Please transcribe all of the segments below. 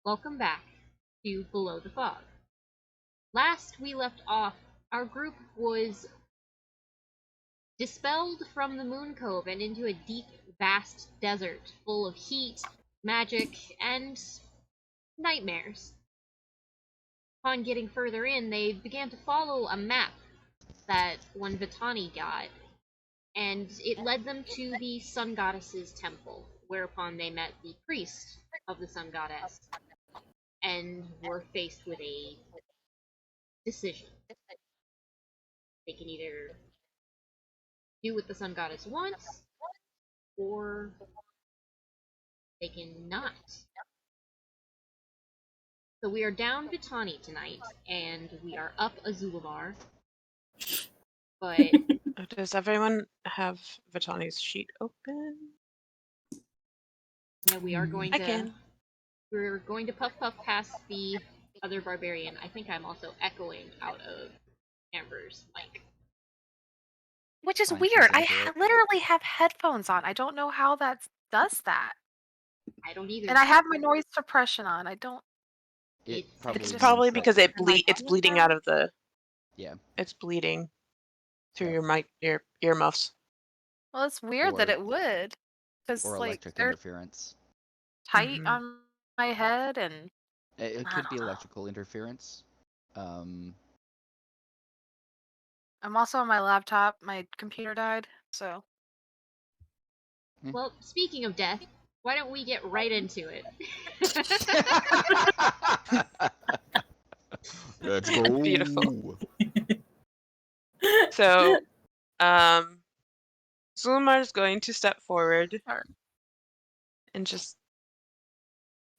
Welcome back to Below the Fog. Last we left off, our group was dispelled from the Moon Cove and into a deep, vast desert full of heat, magic, and nightmares. Upon getting further in, they began to follow a map that one Vitani got, and it led them to the Sun Goddess's temple, whereupon they met the priest of the Sun Goddess and were faced with a decision. They can either do what the Sun Goddess wants, or they can not. So we are down Vitani tonight, and we are up Azulamar. But does everyone have Vitani's sheet open? yeah, we are going to. We're going to puff past the other barbarian. I think I'm also echoing out of Amber's mic. Which is weird. I literally have headphones on. I don't know how that does that. I don't either. And I have my noise suppression on. I don't. It's probably because it's bleeding out of the. Yeah. It's bleeding through your mic, your earmuffs. Well, it's weird that it would, because or like electric they're interference. tight on my head, and it could be electrical interference. I'm also on my laptop. My computer died, so. Well, speaking of death, why don't we get right into it? Let's go. Beautiful. So, Zulmar is going to step forward and just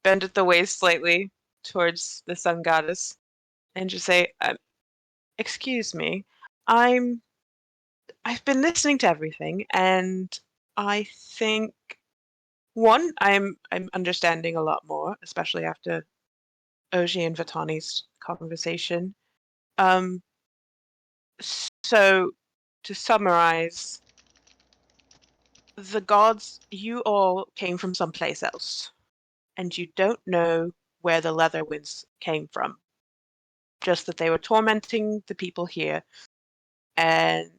bend at the waist slightly towards the Sun Goddess and just say, excuse me, I've been listening to everything, and I think one, I'm understanding a lot more, especially after Augie and Vitani's conversation. So to summarize, the gods, you all came from someplace else, and you don't know where the leather winds came from. Just that they were tormenting the people here, and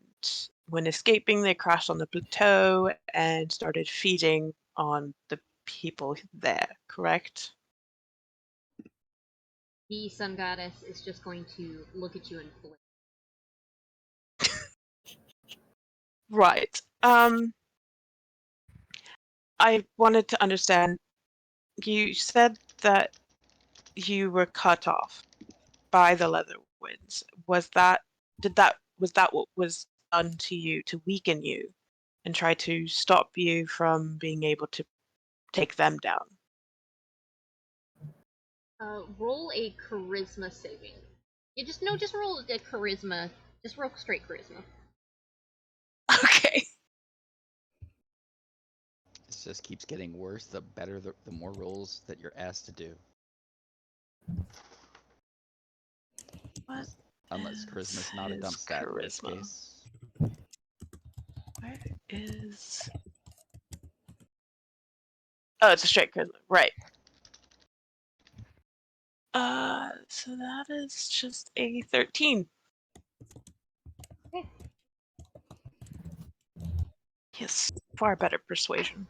when escaping, they crashed on the plateau and started feeding on the people there, correct? The Sun Goddess is just going to look at you and blink. Right. I wanted to understand, you said that you were cut off by the leather winds. Was that what was done to you to weaken you and try to stop you from being able to take them down? Roll a charisma saving. Just roll a charisma. Just roll straight charisma. Okay. This just keeps getting worse. The better, the more rolls that you're asked to do. What? Unless charisma's not a dump stat in this case. Where is? Oh, it's a straight charisma, right? So that is just a 13. Okay. Yes, far better persuasion.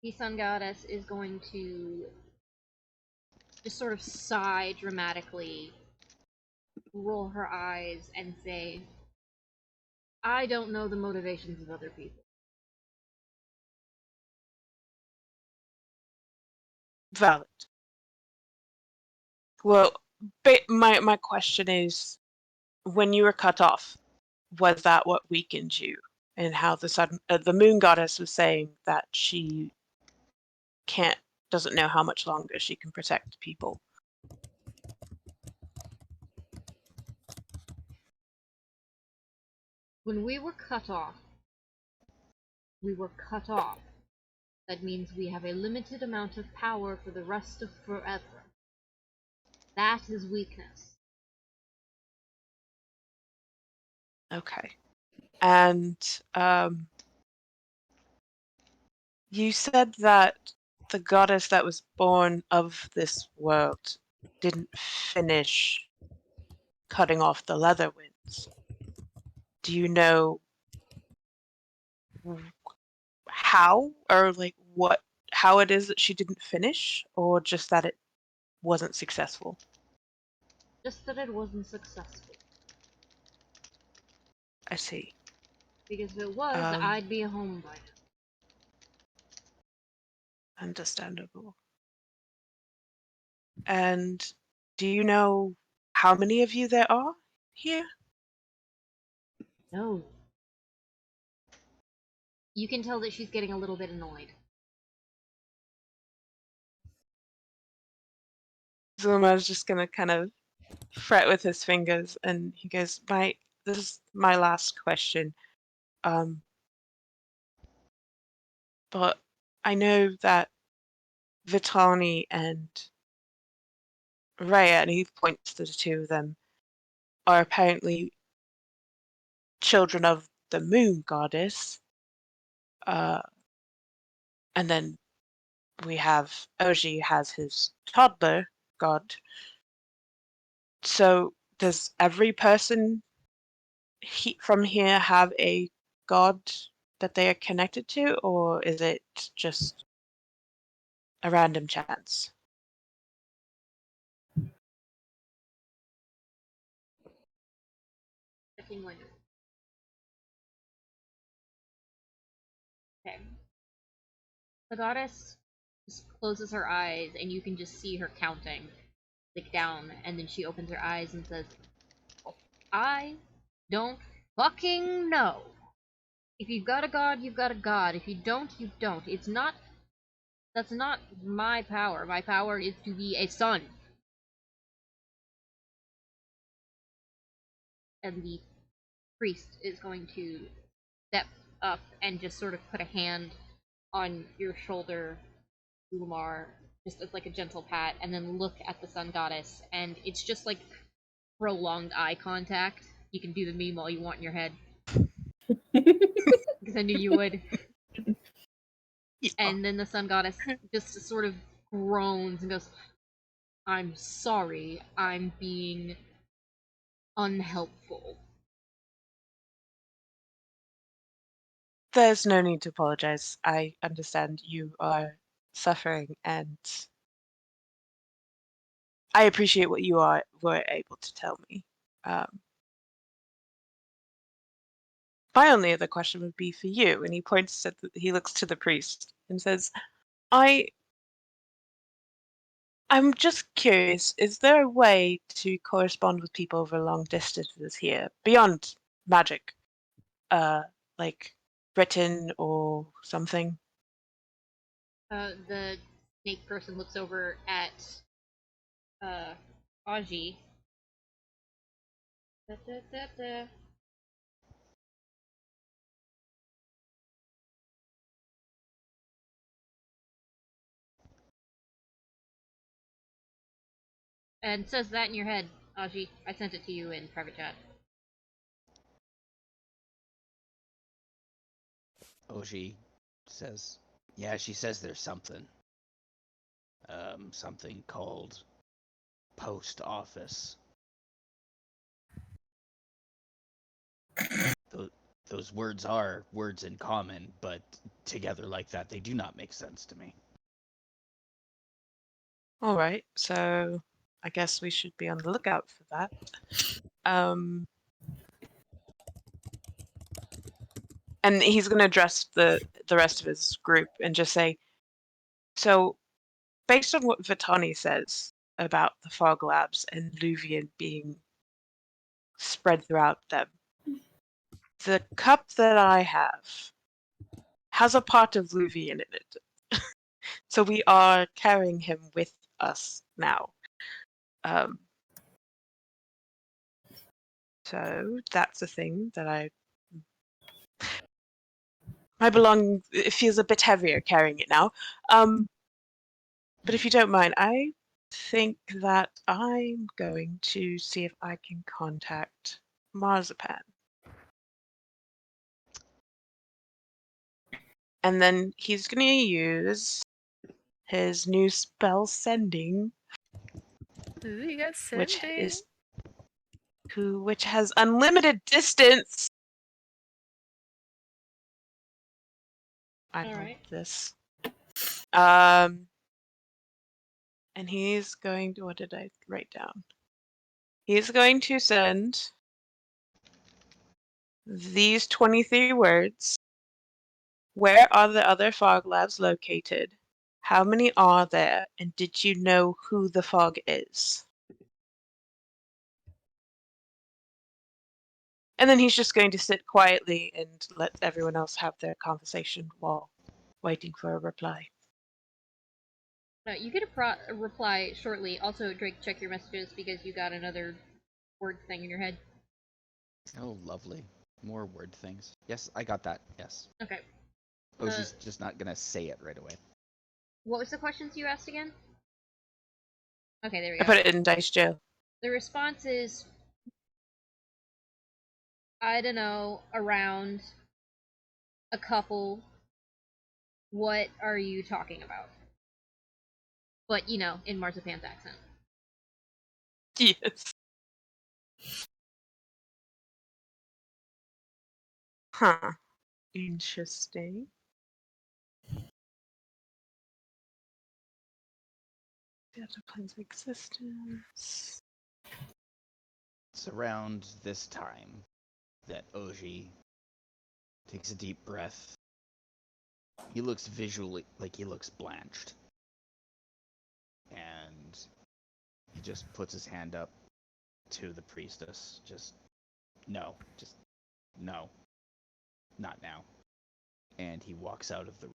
The Sun Goddess is going to just sort of sigh dramatically, roll her eyes, and say, I don't know the motivations of other people. Valid. Well, my question is, when you were cut off, was that what weakened you? And how the Moon Goddess was saying that she doesn't know how much longer she can protect people. When we were cut off, we were cut off. That means we have a limited amount of power for the rest of forever. That is weakness. Okay. And you said that the goddess that was born of this world didn't finish cutting off the leather winds. Do you know how, or like how it is that she didn't finish, or just that it wasn't successful? Just that it wasn't successful. I see. Because if it was, I'd be home by now. Understandable. And do you know how many of you there are here? No. You can tell that she's getting a little bit annoyed. Zuma's just gonna kind of fret with his fingers, and he goes, this is my last question. But I know that Vitani and Rhea, and he points to the two of them, are apparently children of the moon goddess. And then we have Augie has his toddler god. So does every person from here have a god that they are connected to, or is it just a random chance? Okay. The goddess just closes her eyes, and you can just see her counting, like down, and then she opens her eyes and says, I don't fucking know. If you've got a god, you've got a god. If you don't, you don't. That's not my power. My power is to be a son. And the priest is going to step up and just sort of put a hand on your shoulder, Umar, just as like a gentle pat, and then look at the sun goddess, and it's just like prolonged eye contact. You can do the meme all you want in your head. Because I knew you would. Yeah. And then the sun goddess just sort of groans and goes, I'm sorry, I'm being unhelpful. There's no need to apologize. I understand you are suffering, and I appreciate what you were able to tell me. My only other question would be for you, and he points at he looks to the priest and says, I'm just curious, is there a way to correspond with people over long distances here, beyond magic? Like written or something? The snake person looks over at Augie. And says that in your head, Augie. I sent it to you in private chat. Augie says, yeah, she says there's something. Something called post office. Those words are words in common, but together like that, they do not make sense to me. All right, so I guess we should be on the lookout for that. And he's going to address the rest of his group and just say, so based on what Vitani says about the fog labs and Luvian being spread throughout them, the cup that I have has a part of Luvian in it. So we are carrying him with us now. So that's a thing that it feels a bit heavier carrying it now. But if you don't mind, I think that I'm going to see if I can contact Marzipan. And then he's going to use his new spell Sending, Ooh, you got which sending. which has unlimited distance. I love Alright. this. And he's going to, what did I write down? He's going to send these 23 words. Where are the other fog labs located? How many are there? And did you know who the fog is? And then he's just going to sit quietly and let everyone else have their conversation while waiting for a reply. You get a reply shortly. Also, Drake, check your messages because you got another word thing in your head. Oh, lovely. More word things. Yes, I got that. Yes. Okay. She's just not gonna say it right away. What was the questions you asked again? Okay, there we I go. put it in dice jail. The response is, I don't know, around a couple. What are you talking about? But, you know, in Marzipan's accent. Yes. Huh. Interesting. The other plane's existence. It's around this time that Augie takes a deep breath. He looks visually like he looks blanched. And he just puts his hand up to the priestess. Just no. Not now. And he walks out of the room.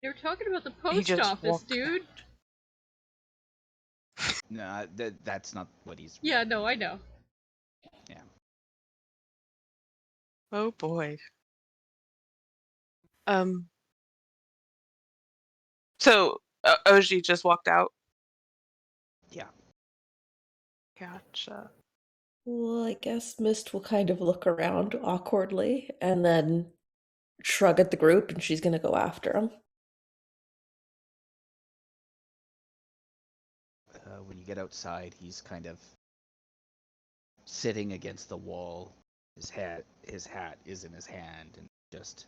They were talking about the He post just office, walked dude. No, that's not what he's. Yeah, no, I know. Yeah. Oh boy. So Augie just walked out. Yeah. Gotcha. Well, I guess Mist will kind of look around awkwardly and then shrug at the group, and she's gonna go after him. When you get outside, he's kind of sitting against the wall. His hat is in his hand and just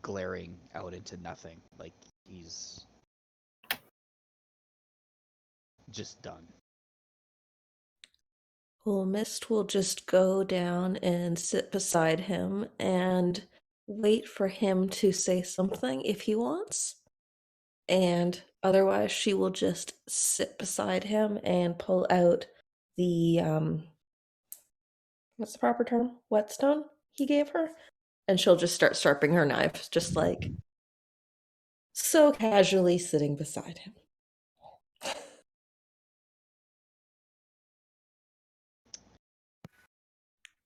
glaring out into nothing, like he's just done. Well, Mist will just go down and sit beside him and wait for him to say something if he wants. And otherwise, she will just sit beside him and pull out the, what's the proper term? Whetstone he gave her? And she'll just start sharpening her knives, just like so casually sitting beside him.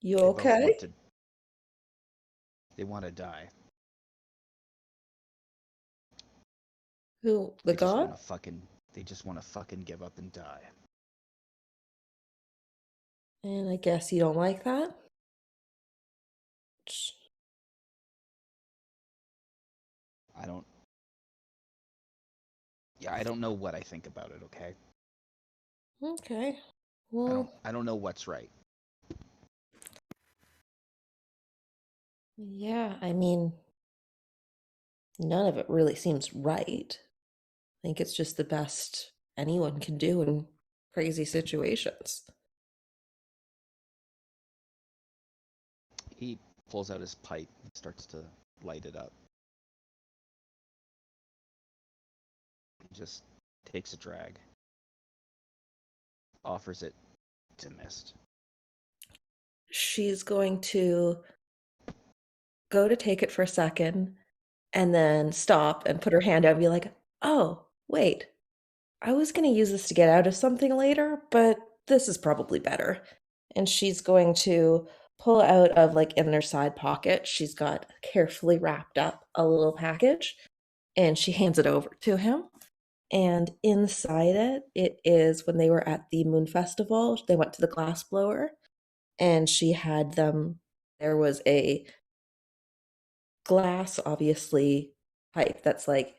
You They both okay? they want to die. Who, the They just god? want to fucking. They just want to fucking give up and die. And I guess you don't like that? I don't. Yeah, I don't know what I think about it. Okay. Okay. Well, I don't know what's right. yeah, I mean, none of it really seems right. I think it's just the best anyone can do in crazy situations. He pulls out his pipe and starts to light it up. He just takes a drag, offers it to Mist. She's going to go to take it for a second and then stop and put her hand out and be like, oh, wait, I was going to use this to get out of something later, but this is probably better. And she's going to pull out of like in her side pocket, she's got carefully wrapped up a little package, and she hands it over to him. And inside it is when they were at the Moon Festival, they went to the glass blower, and she had them. There was a glass, obviously, pipe that's like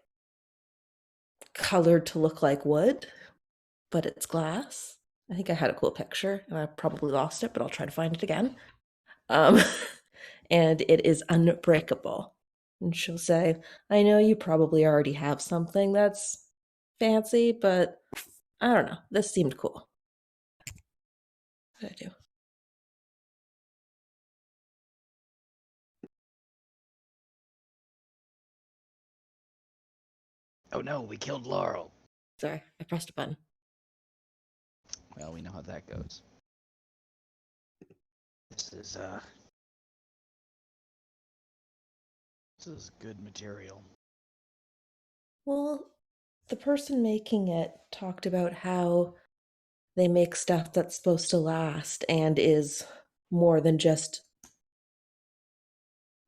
colored to look like wood, but it's glass. I think I had a cool picture, and I probably lost it, but I'll try to find it again. Um, and it is unbreakable. And she'll say, I know you probably already have something that's fancy, but I don't know. This seemed cool. What did I do? Oh no, we killed Larl. Sorry, I pressed a button. Well, we know how that goes. This is good material. Well, the person making it talked about how they make stuff that's supposed to last and is more than just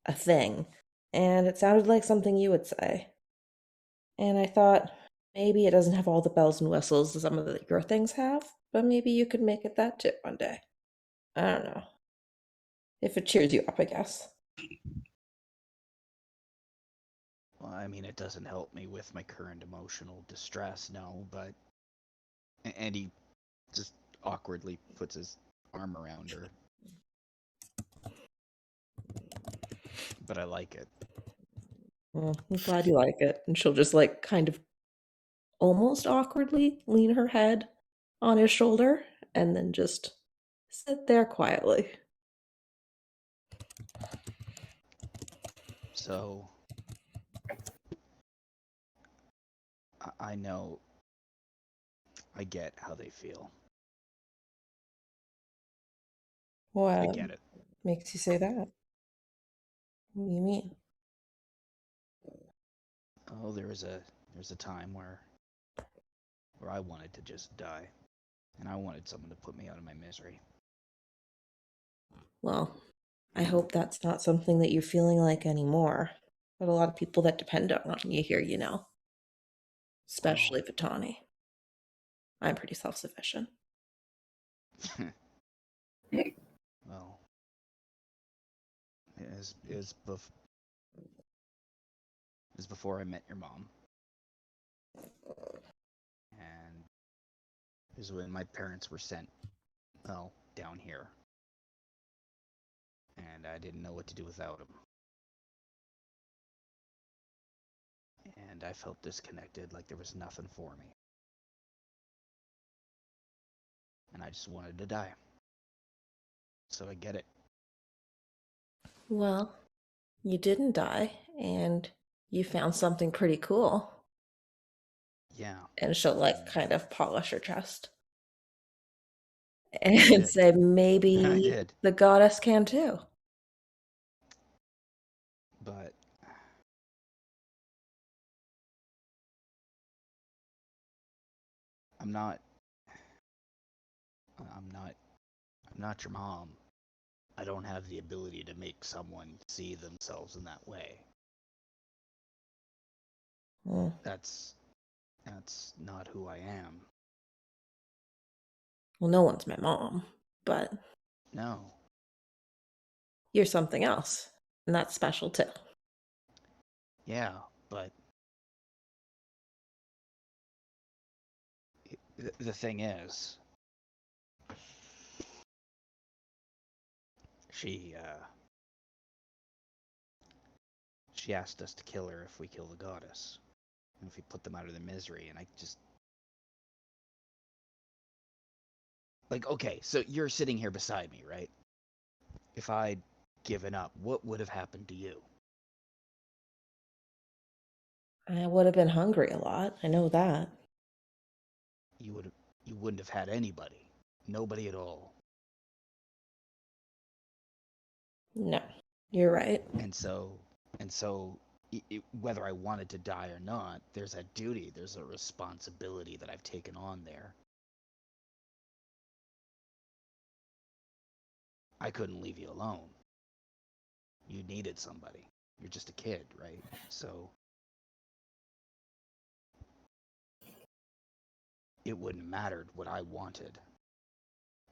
a thing. And it sounded like something you would say. And I thought maybe it doesn't have all the bells and whistles that some of your things have, but maybe you could make it that too one day. I don't know. If it cheers you up, I guess. Well, I mean, it doesn't help me with my current emotional distress, no, but... And he just awkwardly puts his arm around her. But I like it. Well, I'm glad you like it. And she'll just like kind of almost awkwardly lean her head on his shoulder and then just sit there quietly. So... I know... I get how they feel. What I get it. makes you say that? What do you mean? Oh, there's a time where I wanted to just die. And I wanted someone to put me out of my misery. Well, I hope that's not something that you're feeling like anymore. But a lot of people that depend on you here, you know. Especially Vitani. I'm pretty self-sufficient. Well, it was before I met your mom. And it was when my parents were sent, well, down here. And I didn't know what to do without them. And I felt disconnected, like there was nothing for me. And I just wanted to die. So I get it. Well, you didn't die, and you found something pretty cool. Yeah. And she'll like kind of polish her chest. And did. say I maybe did. the goddess can too. But I'm not your mom. I don't have the ability to make someone see themselves in that way. Mm. That's not who I am. Well, no one's my mom, but No. you're something else, and that's special too. Yeah, but the thing is, she asked us to kill her if we kill the goddess, and if we put them out of their misery, and I just... Like, okay, so you're sitting here beside me, right? If I'd given up, what would have happened to you? I would have been hungry a lot. I know that. You wouldn't have had anybody. Nobody at all. No, you're right. And so whether I wanted to die or not, there's a duty, there's a responsibility that I've taken on there. I couldn't leave you alone. You needed somebody. You're just a kid, right? So it wouldn't have mattered what I wanted.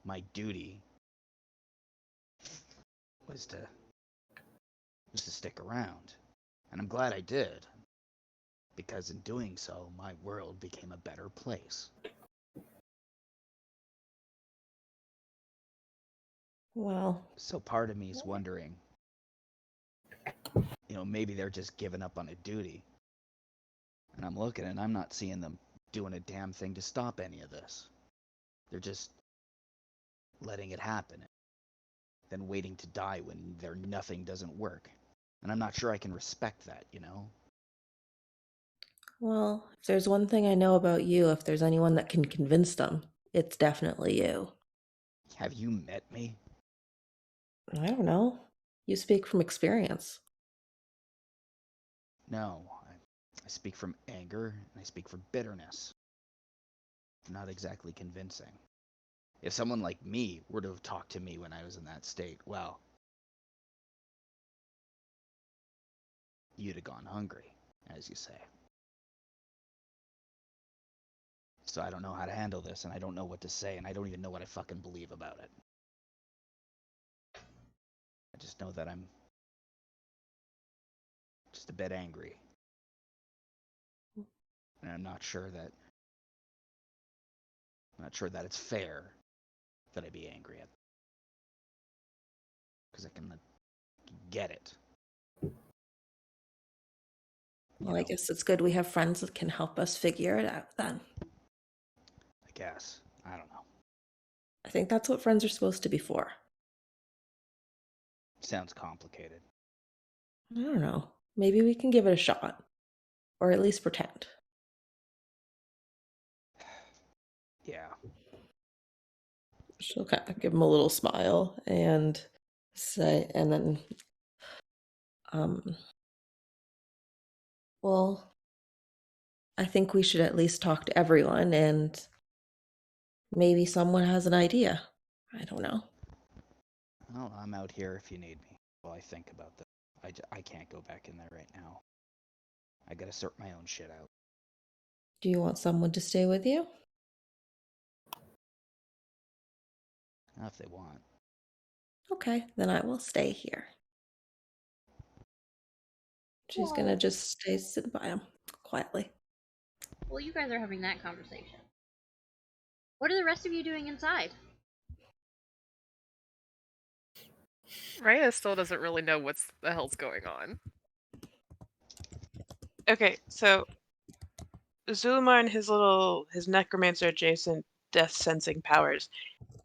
My duty was to stick around. And I'm glad I did. Because in doing so, my world became a better place. Well, So part of me is wondering, maybe they're just giving up on a duty. And I'm looking and I'm not seeing them doing a damn thing to stop any of this. They're just letting it happen. Then waiting to die when their nothing doesn't work. And I'm not sure I can respect that, well, if there's one thing I know about you, if there's anyone that can convince them, it's definitely you. Have you met me? I don't know. You speak from experience. No, I speak from anger, and I speak from bitterness. Not exactly convincing. If someone like me were to have talked to me when I was in that state, well, you'd have gone hungry, as you say. So I don't know how to handle this, and I don't know what to say, and I don't even know what I fucking believe about it. I just know that I'm just a bit angry. And I'm not sure that it's fair that I be angry at. Because I can get it. Well, I guess it's good we have friends that can help us figure it out then. I guess. I don't know. I think that's what friends are supposed to be for. Sounds complicated. I don't know. Maybe we can give it a shot. Or at least pretend. Yeah. She'll kind of give him a little smile and say, and then, well, I think we should at least talk to everyone, and maybe someone has an idea. I don't know. Well, I'm out here if you need me while I think about this. I can't go back in there right now. I gotta sort my own shit out. Do you want someone to stay with you? If they want. Okay, then I will stay here. She's gonna just stay sitting by him quietly. Well, you guys are having that conversation. What are the rest of you doing inside? Rhea still doesn't really know what the hell's going on. Okay, so Zulmar and his necromancer adjacent death sensing powers.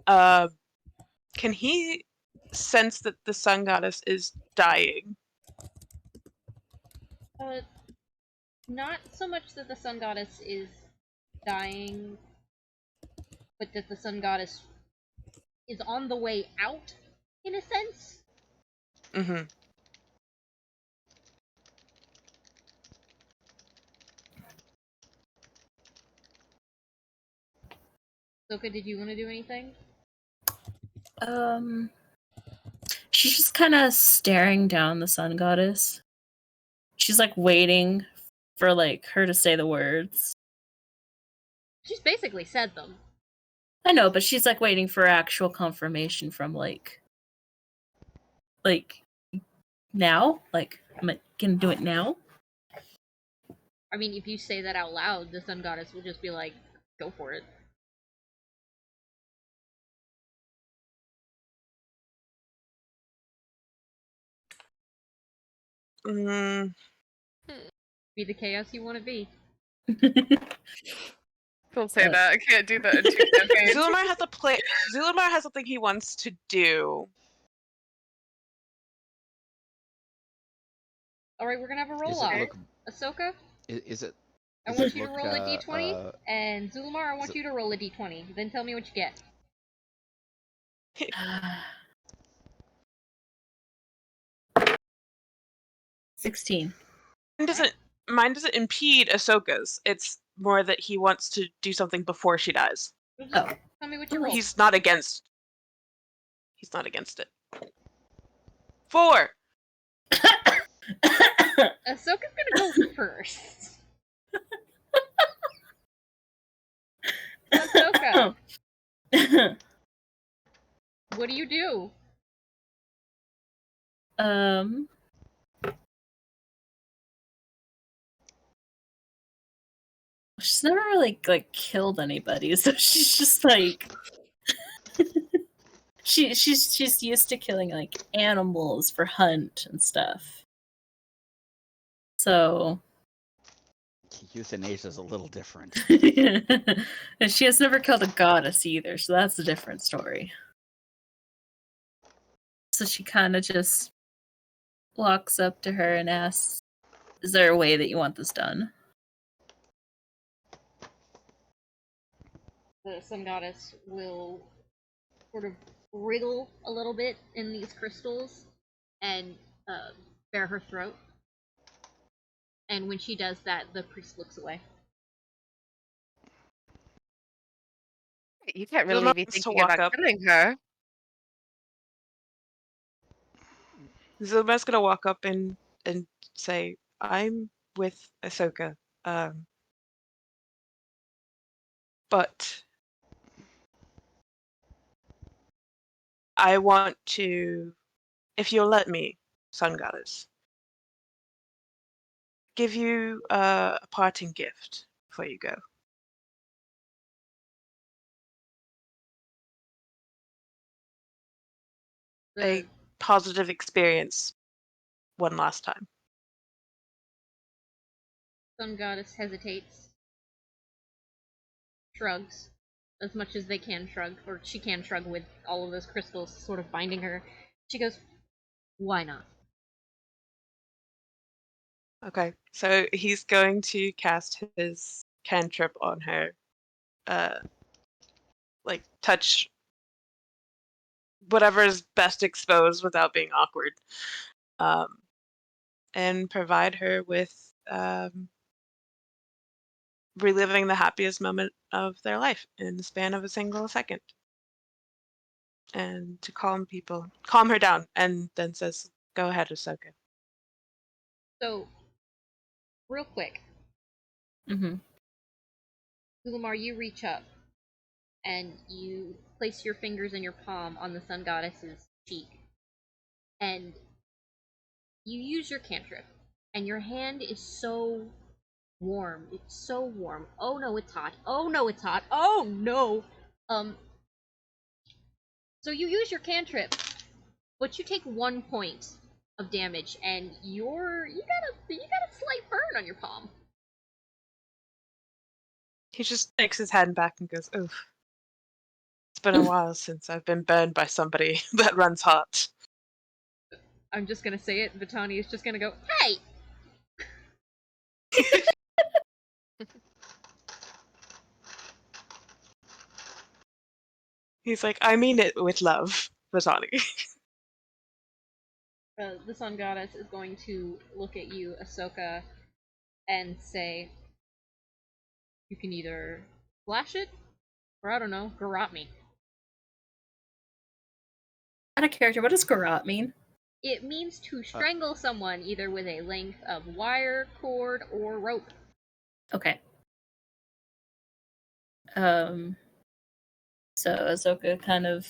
Can he sense that the sun goddess is dying? Not so much that the sun goddess is dying, but that the sun goddess is on the way out, in a sense. Mm-hmm. Ahsoka, did you want to do anything? She's just kind of staring down the sun goddess. She's like waiting for like her to say the words. She's basically said them. I know, but she's like waiting for actual confirmation from like now. Like, am I gonna do it now? I mean, if you say that out loud, the sun goddess will just be like, go for it. Mm. Be the chaos you want to be. Don't say that. I can't do that in 2 campaigns. Zulmar has a plan. Zulmar has something he wants to do. Alright, we're gonna have a roll-off. Ahsoka, Is it? I want you to roll a d20, and Zulmar, I want you to roll a d20. Then tell me what you get. 16. Mine doesn't impede Ahsoka's. It's more that he wants to do something before she dies. Tell me what you roll. He's not against He's not against it. 4! Ahsoka's gonna go first. Ahsoka, what do you do? She's never really like killed anybody, so she's just like she's used to killing like animals for hunt and stuff. So Euthanasia is a little different. and she has never killed a goddess either, so that's a different story. So she kind of just walks up to her and asks, "Is there a way that you want this done?" The sun goddess will sort of wriggle a little bit in these crystals and bare her throat. And when she does that, the priest looks away. You can't really Zilma be wants to thinking walk about up. killing her. Zilma's gonna walk up and say, I'm with Ahsoka. But I want to, if you'll let me, Sun Goddess, give you a parting gift before you go. A positive experience one last time. Sun goddess hesitates, shrugs, as much as they can shrug, or she can shrug with all of those crystals sort of binding her. She goes, why not? Okay, so he's going to cast his cantrip on her. Like, touch whatever is best exposed without being awkward. And provide her with reliving the happiest moment of their life in the span of a single second. And to calm her down, and then says, go ahead, Ahsoka. So, real quick, Mm-hmm. Ulamar, you reach up, and you place your fingers in your palm on the sun goddess's cheek, and you use your cantrip, and your hand is so warm. It's so warm. Oh no, it's hot. Oh no, it's hot. Oh no! So you use your cantrip, but you take 1 point of damage, and you got a slight burn on your palm. He just takes his hand back and goes, oof. It's been a while since I've been burned by somebody that runs hot. I'm just gonna say it, Vitani is just gonna go, hey! He's like, I mean it with love, Vitani. The sun goddess is going to look at you, Ahsoka, and say, you can either flash it, or I don't know, garrot me. Out of character, what does garrot mean? It means to strangle someone either with a length of wire, cord, or rope. Okay. So Ahsoka kind of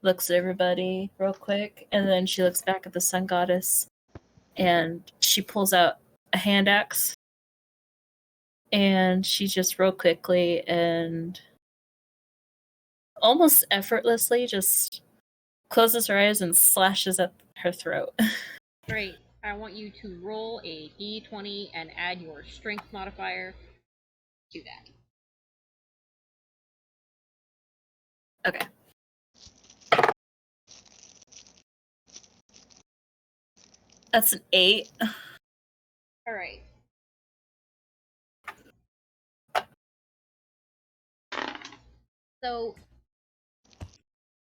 looks at everybody real quick, and then she looks back at the sun goddess, and she pulls out a hand axe, and she just real quickly and almost effortlessly just closes her eyes and slashes at her throat. Great. I want you to roll a d20 and add your strength modifier to that. Okay. That's an 8. Alright. So,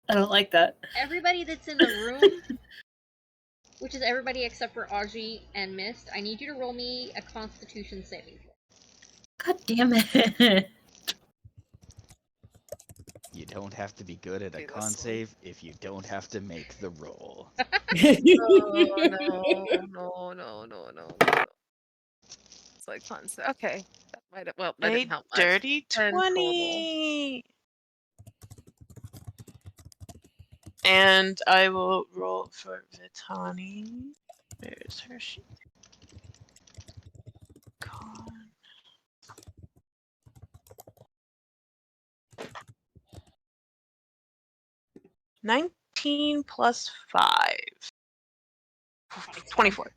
I don't like that. everybody that's in the room, which is everybody except for Augie and Mist, I need you to roll me a Constitution saving throw. God damn it. You don't have to be good at a Do this con one. save if you don't have to make the roll. Oh no. It's like constant. Okay. That might have, well, that A didn't help much. dirty 10 total. 20. And I will roll for Vitani. Where's her sheet? Con. 19 plus 5. 24.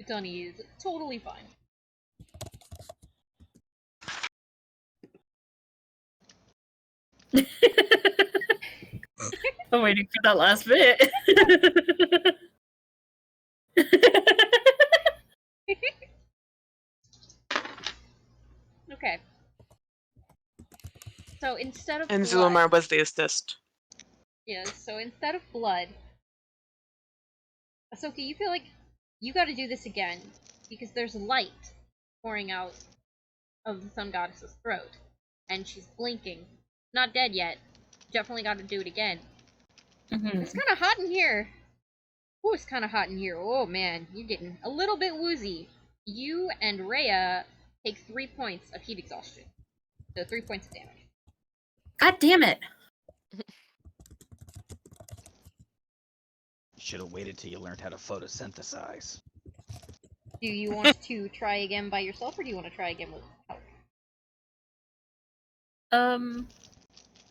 Vitani is totally fine. I'm waiting for that last bit. Okay. So instead of And blood, Zulmar was the assist. so instead of blood, Ahsoka, you feel like you got to do this again because there's light pouring out of the sun goddess's throat, and she's blinking. Not dead yet. Definitely got to do it again. It's kind of hot in here. Oh, it's kind of hot in here. Oh man, you're getting a little bit woozy. You and Rhea take 3 points of heat exhaustion. So 3 points of damage. God damn it. You should have waited till you learned how to photosynthesize. Do you want to try again by yourself, or do you want to try again with help?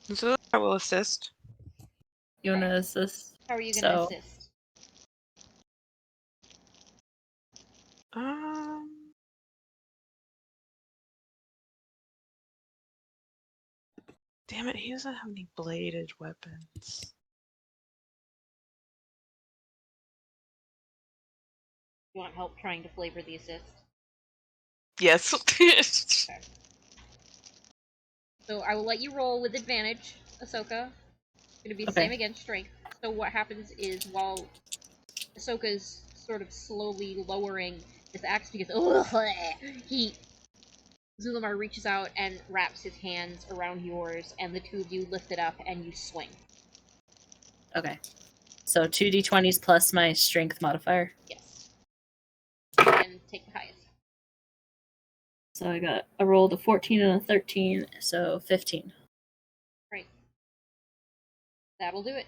Zulmar will assist. You wanna assist? How are you going to So- assist? Damn it, he doesn't have any bladed weapons. You want help trying to flavor the assist? Yes. So I will let you roll with advantage, Ahsoka. It's gonna be the Okay. same against strength. So what happens is while Ahsoka's sort of slowly lowering this axe because heat, Zulmar reaches out and wraps his hands around yours, and the two of you lift it up and you swing. Okay. So 2d20s plus my strength modifier. Yes. And take the highest. So I rolled a 14 and a 13, so 15. Right. That'll do it.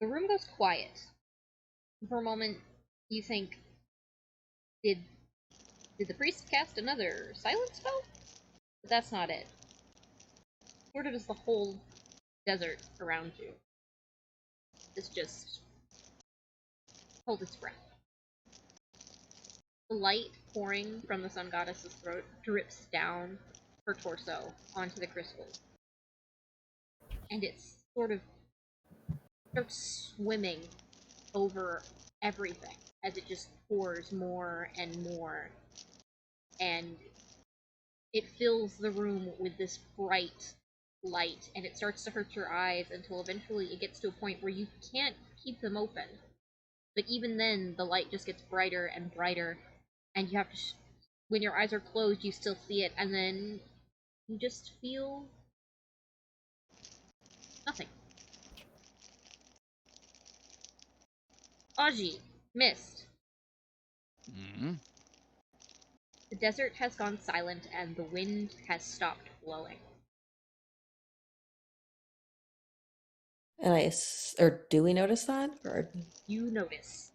The room goes quiet. For a moment, you think, did the priest cast another silence spell? But that's not it. Sort of as the whole desert around you is just hold its breath. The light pouring from the sun goddess's throat drips down her torso onto the crystals. And it's sort of starts swimming over everything as it just pours more and more. And it fills the room with this bright light, and it starts to hurt your eyes until eventually it gets to a point where you can't keep them open. But even then, the light just gets brighter and brighter, and you have to when your eyes are closed, you still see it, and then you just feel nothing. Augie, mist. Mm-hmm. The desert has gone silent, and the wind has stopped blowing. And or do we notice that? Or You notice.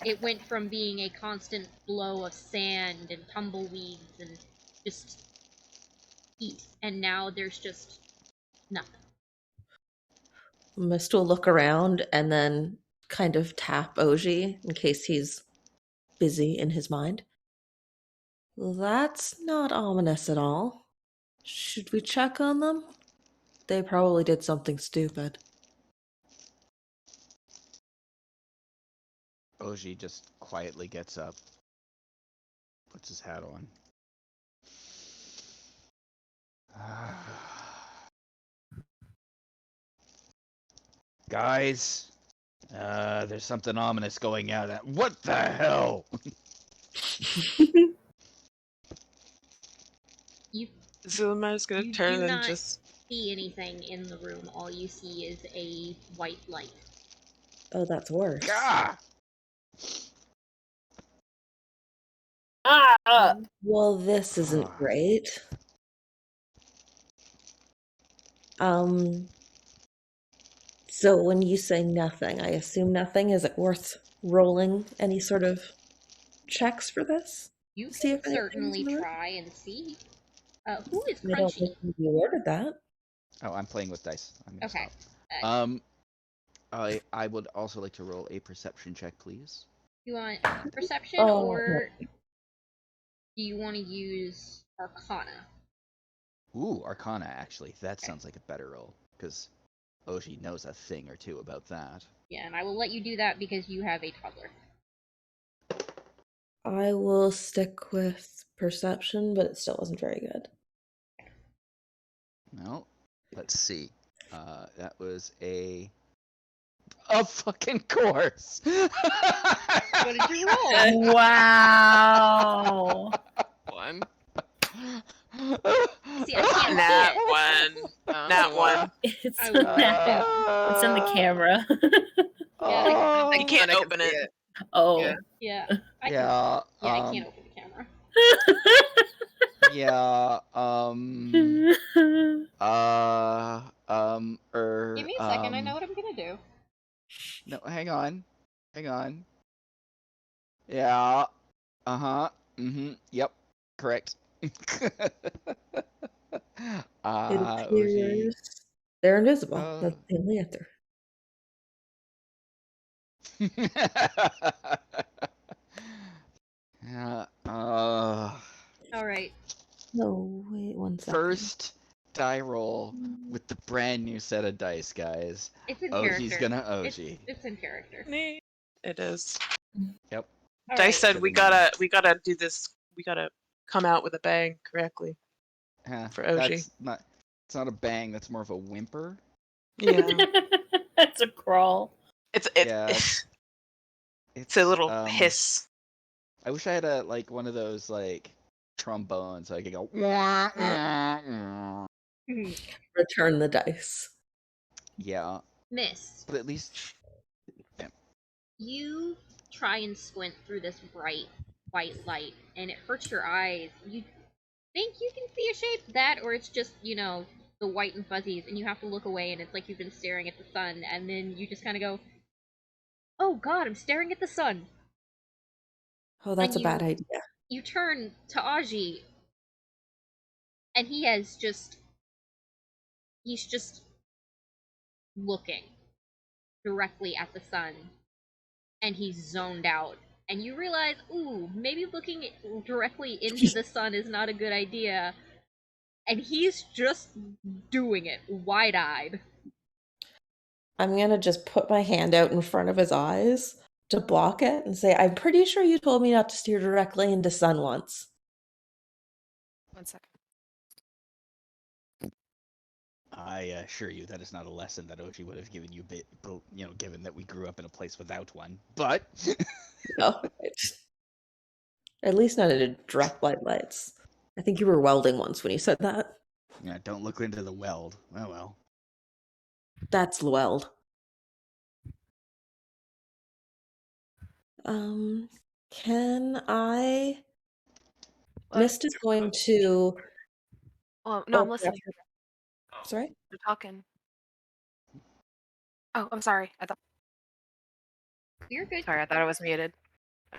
It went from being a constant blow of sand and tumbleweeds and just heat, and now there's just nothing. Mist will look around and then kind of tap Augie in case he's busy in his mind. That's not ominous at all. Should we check on them? They probably did something stupid. Augie just quietly gets up, puts his hat on. Guys, there's something ominous going on. What the hell? You Zuma's gonna You turn do and not just... see anything in the room. All you see is a white light. Oh, that's worse. Gah! Ah! Well, this isn't great. So when you say nothing, I assume nothing. Is it worth rolling any sort of checks for this? You See can if anything's certainly in the room? try and see. Who is I don't Crunchy? think you ordered that. Oh, I'm playing with dice. I'm gonna Okay. stop. I would also like to roll a perception check, please. You want perception, Oh, or do you want to use Arcana? Ooh, Arcana, actually. That sounds like a better roll, because Augie knows a thing or two about that. Yeah, and I will let you do that because you have a toddler. I will stick with perception, but it still wasn't very good. No, let's see. That was a fucking course. What did you roll? Wow. One. See, I can't Nat see it. one. Nat one. It's, I will not it's in the camera. Yeah, You can't open it. Oh. Yeah. I Yeah. can't open the camera. Yeah. Give me a second, I know what I'm gonna do. No, hang on. Yeah. Yep. Correct. It Augie. appears they're invisible. That's the only answer. Yeah. Alright. No, wait 1 second. First die roll with the brand new set of dice, guys. It's in Augie's character. gonna Augie. It's in character. It is. Yep. Dice said To we the gotta do this. We gotta come out with a bang correctly. For Augie. It's not a bang. That's more of a whimper. Yeah. It's a crawl. It's It's a little hiss. I wish I had one of those trombones so I could go. Return the dice. Yeah. Miss, But at least. you try and squint through this bright white light, and it hurts your eyes. You think you can see a shape, that, or it's just, the white and fuzzies, and you have to look away, and it's like you've been staring at the sun, and then you just kind of go, oh god, I'm staring at the sun. Oh, that's And a bad idea. You turn to Augie, and he's just looking directly at the sun, and he's zoned out. And you realize, ooh, maybe looking directly into the sun is not a good idea. And he's just doing it, wide-eyed. I'm gonna just put my hand out in front of his eyes to block it and say, I'm pretty sure you told me not to steer directly into sun once. 1 second. I assure you that is not a lesson that Augie would have given you, given that we grew up in a place without one. But No, at least not into direct lights. I think you were welding once when you said that. yeah, don't look into the weld. Oh well. That's weld. Can I? What? Mist is going to. Oh, no, I'm open listening. up- Sorry? You're talking. Oh, I'm sorry. You're good. Sorry, I thought I was muted.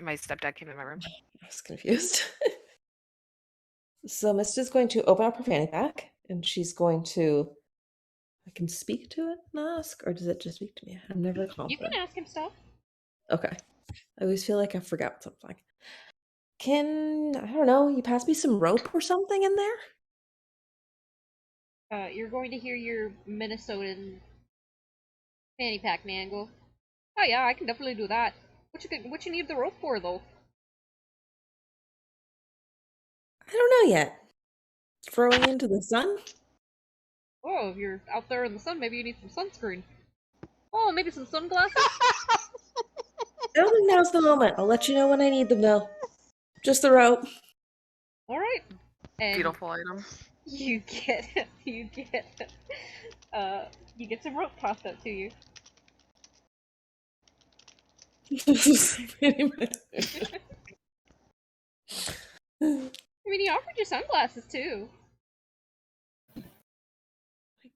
My stepdad came in my room. I was confused. So Mist is going to open up her fanny pack, and she's going to. I can speak to it and ask, or does it just speak to me? I'm never confident. You can ask him stuff. Okay. I always feel like I forgot something. I don't know, you pass me some rope or something in there? You're going to hear your Minnesotan fanny pack man go, oh yeah, I can definitely do that. What you need the rope for, though? I don't know yet. Throwing into the sun? Oh, if you're out there in the sun, maybe you need some sunscreen. Oh, maybe some sunglasses? I don't think now's the moment. I'll let you know when I need them, though. Just the rope. Alright. And Beautiful item. You get some rope tossed up to you. Pretty much. I mean, he offered you sunglasses too. I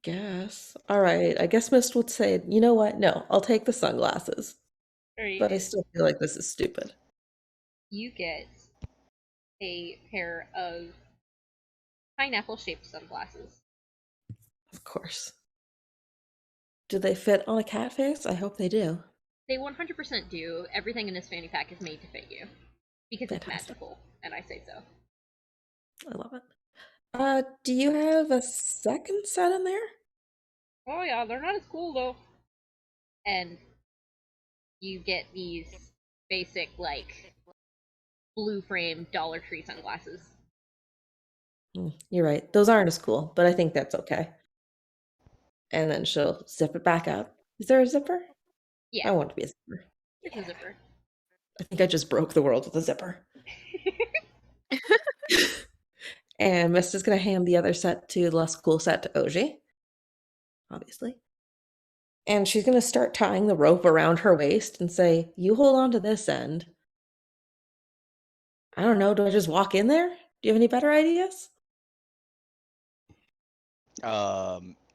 guess. Alright, I guess Mist would say, you know what? No, I'll take the sunglasses. Right. But I still feel like this is stupid. You get a pair of pineapple-shaped sunglasses. Of course. Do they fit on a cat face? I hope they do. They 100% do. Everything in this fanny pack is made to fit you. Because it's Fantastic. magical, and I say so. I love it. Do you have a second set in there? Oh yeah, they're not as cool though. And you get these basic, like, blue frame Dollar Tree sunglasses. You're right. Those aren't as cool, but I think that's okay. And then she'll zip it back up. Is there a zipper? Yeah, I want it to be a zipper. it's a zipper. I think I just broke the world with a zipper. And Mist is going to hand the other set to the less cool set to Augie. Obviously. And she's going to start tying the rope around her waist and say, you hold on to this end. I don't know. Do I just walk in there? Do you have any better ideas?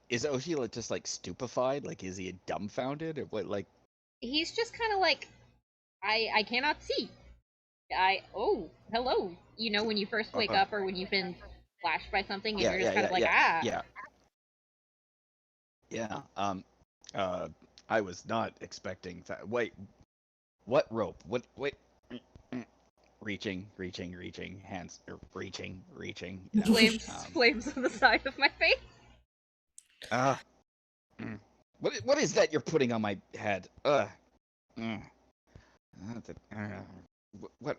Is Augie just like stupefied? Like, is he dumbfounded or what? Like, He's just kind of like, I cannot see. Oh, hello. You know, when you first wake up or when you've been flashed by something and you're just kind of like, yeah. I was not expecting that. Wait, what rope? What? Wait. Reaching, hands, reaching. You know, flames on the side of my face. What is that you're putting on my head? What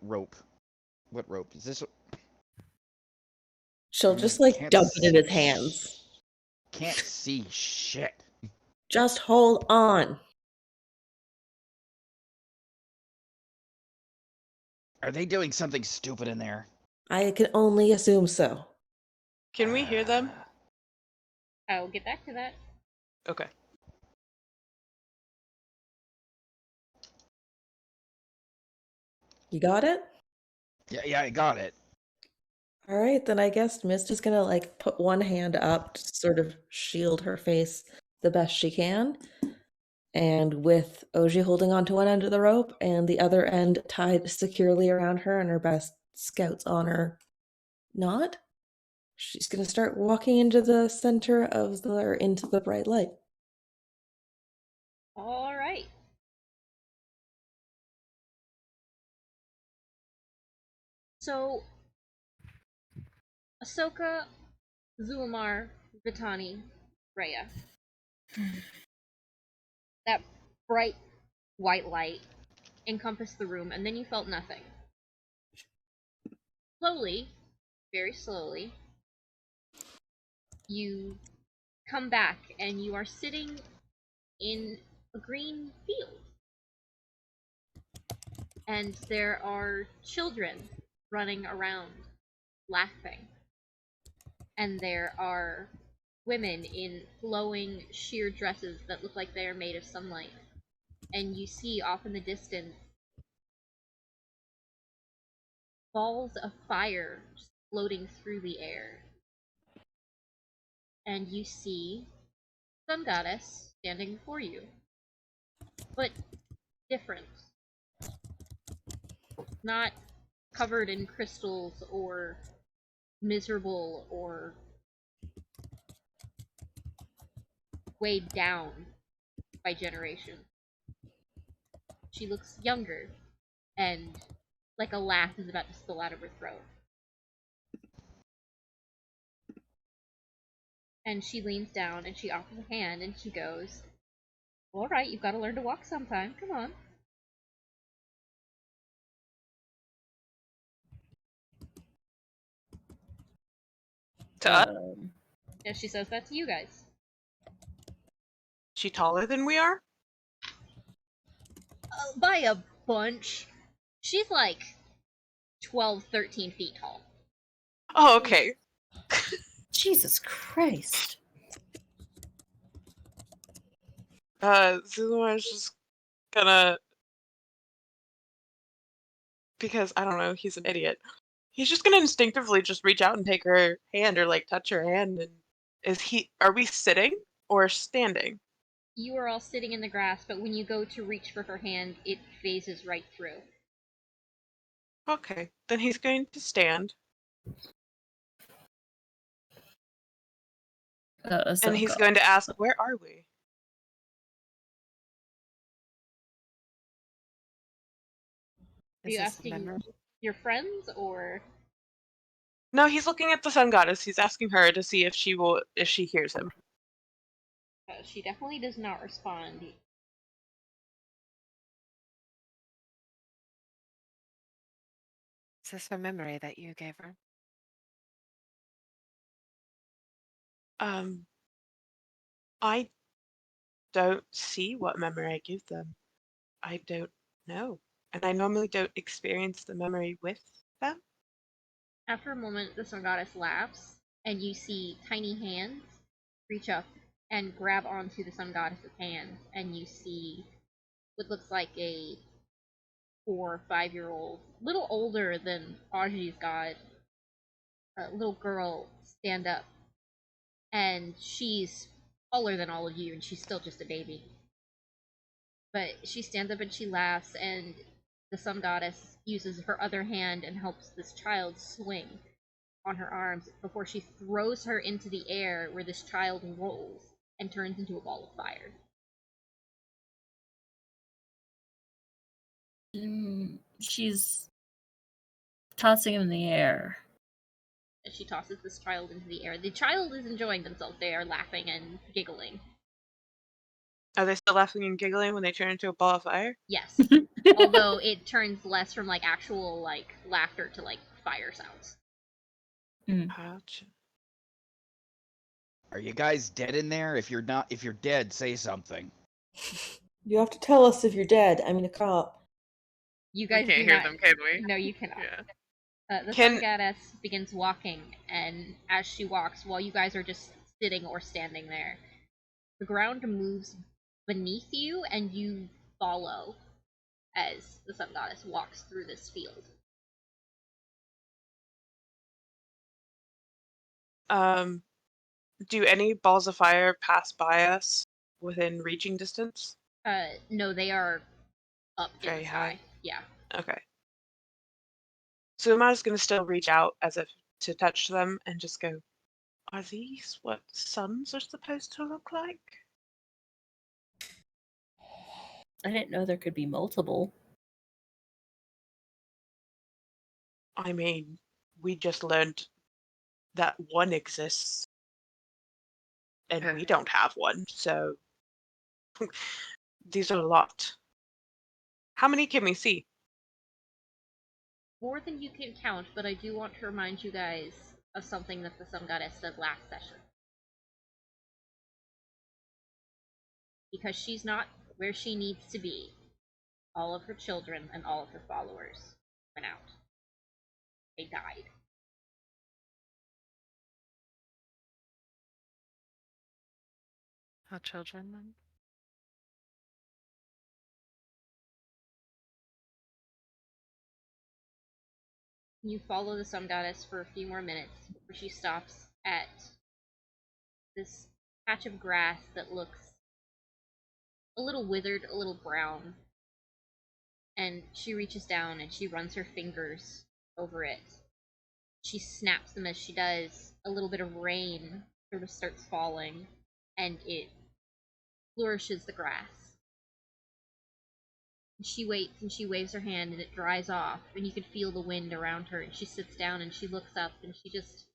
rope? What rope is this? She'll just like dump it in his hands. Can't see shit. Just hold on. Are they doing something stupid in there? I can only assume so. Can we hear them? I'll get back to that. Okay. You got it? Yeah, I got it. All right, then I guess Mist is gonna like put one hand up to sort of shield her face the best she can. And with Augie holding onto one end of the rope and the other end tied securely around her and her best scout's honor not, she's gonna start walking into the center of or into the bright light. All right. So, Ahsoka, Zulmar, Vitani, Rhea. That bright white light encompassed the room, and then you felt nothing. Slowly, very slowly, you come back, and you are sitting in a green field. And there are children running around, laughing. And there are women in flowing sheer dresses that look like they are made of sunlight. And you see off in the distance balls of fire floating through the air. And you see Sun Goddess standing before you. But different. Not covered in crystals or miserable or weighed down by generation. She looks younger and like a laugh is about to spill out of her throat. And she leans down and she offers a hand and she goes, "Alright, you've got to learn to walk sometime. Come on." To us? And she says that to you guys. She taller than we are? By a bunch. She's like 12, 13 feet tall. Oh, okay. Jesus Christ. Suzuma's just gonna, because I don't know, he's an idiot. He's just gonna instinctively just reach out and take her hand or like touch her hand. And are we sitting or standing? You are all sitting in the grass, but when you go to reach for her hand, it phases right through. Okay, then he's going to stand. And he's going to ask, where are we? Are you asking your friends, or? No, he's looking at the sun goddess. He's asking her to see if she hears him. She definitely does not respond. Is this a memory that you gave her? I don't see what memory I give them. I don't know. And I normally don't experience the memory with them. After a moment, the sun goddess laughs, and you see tiny hands reach up and grab onto the sun goddess's hand, and you see what looks like a 4 or 5-year-old, little older than Augie's god, a little girl stand up, and she's taller than all of you, and she's still just a baby. But she stands up and she laughs, and the sun goddess uses her other hand and helps this child swing on her arms before she throws her into the air, where this child rolls and turns into a ball of fire. She's tossing him in the air. As she tosses this child into the air, the child is enjoying themselves. They are laughing and giggling. Are they still laughing and giggling when they turn into a ball of fire? Yes. Although it turns less from like actual like laughter to like fire sounds. Gotcha. Are you guys dead in there? If you're dead, say something. You have to tell us if you're dead. I mean, a cop. You guys can't hear them, can we? No, you cannot. Yeah. The sun goddess begins walking, and as she walks, while you guys are just sitting or standing there, the ground moves beneath you, and you follow as the sun goddess walks through this field. Do any balls of fire pass by us within reaching distance? No, they are up in Very the sky. high. Yeah. Okay. So Uma's gonna still reach out as if to touch them and just go, are these what suns are supposed to look like? I didn't know there could be multiple. I mean, we just learned that one exists, and we don't have one, so these are a lot. How many can we see? More than you can count, but I do want to remind you guys of something that the sun goddess said last session. Because she's not where she needs to be, all of her children and all of her followers went out. They died. How children then? You follow the sun goddess for a few more minutes before she stops at this patch of grass that looks a little withered, a little brown. And she reaches down and she runs her fingers over it. She snaps them as she does. A little bit of rain sort of starts falling, and it flourishes the grass. And she waits and she waves her hand and it dries off, and you can feel the wind around her, and she sits down and she looks up and she just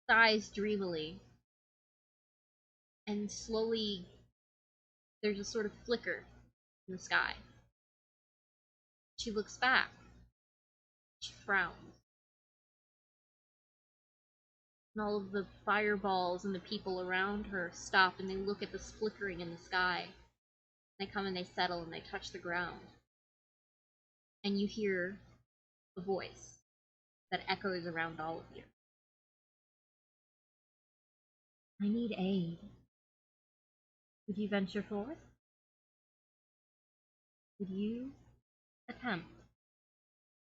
sighs dreamily. And slowly there's a sort of flicker in the sky. She looks back. She frowns. And all of the fireballs and the people around her stop and they look at this flickering in the sky. They come and they settle and they touch the ground. And you hear a voice that echoes around all of you. I need aid. Would you venture forth? Would you attempt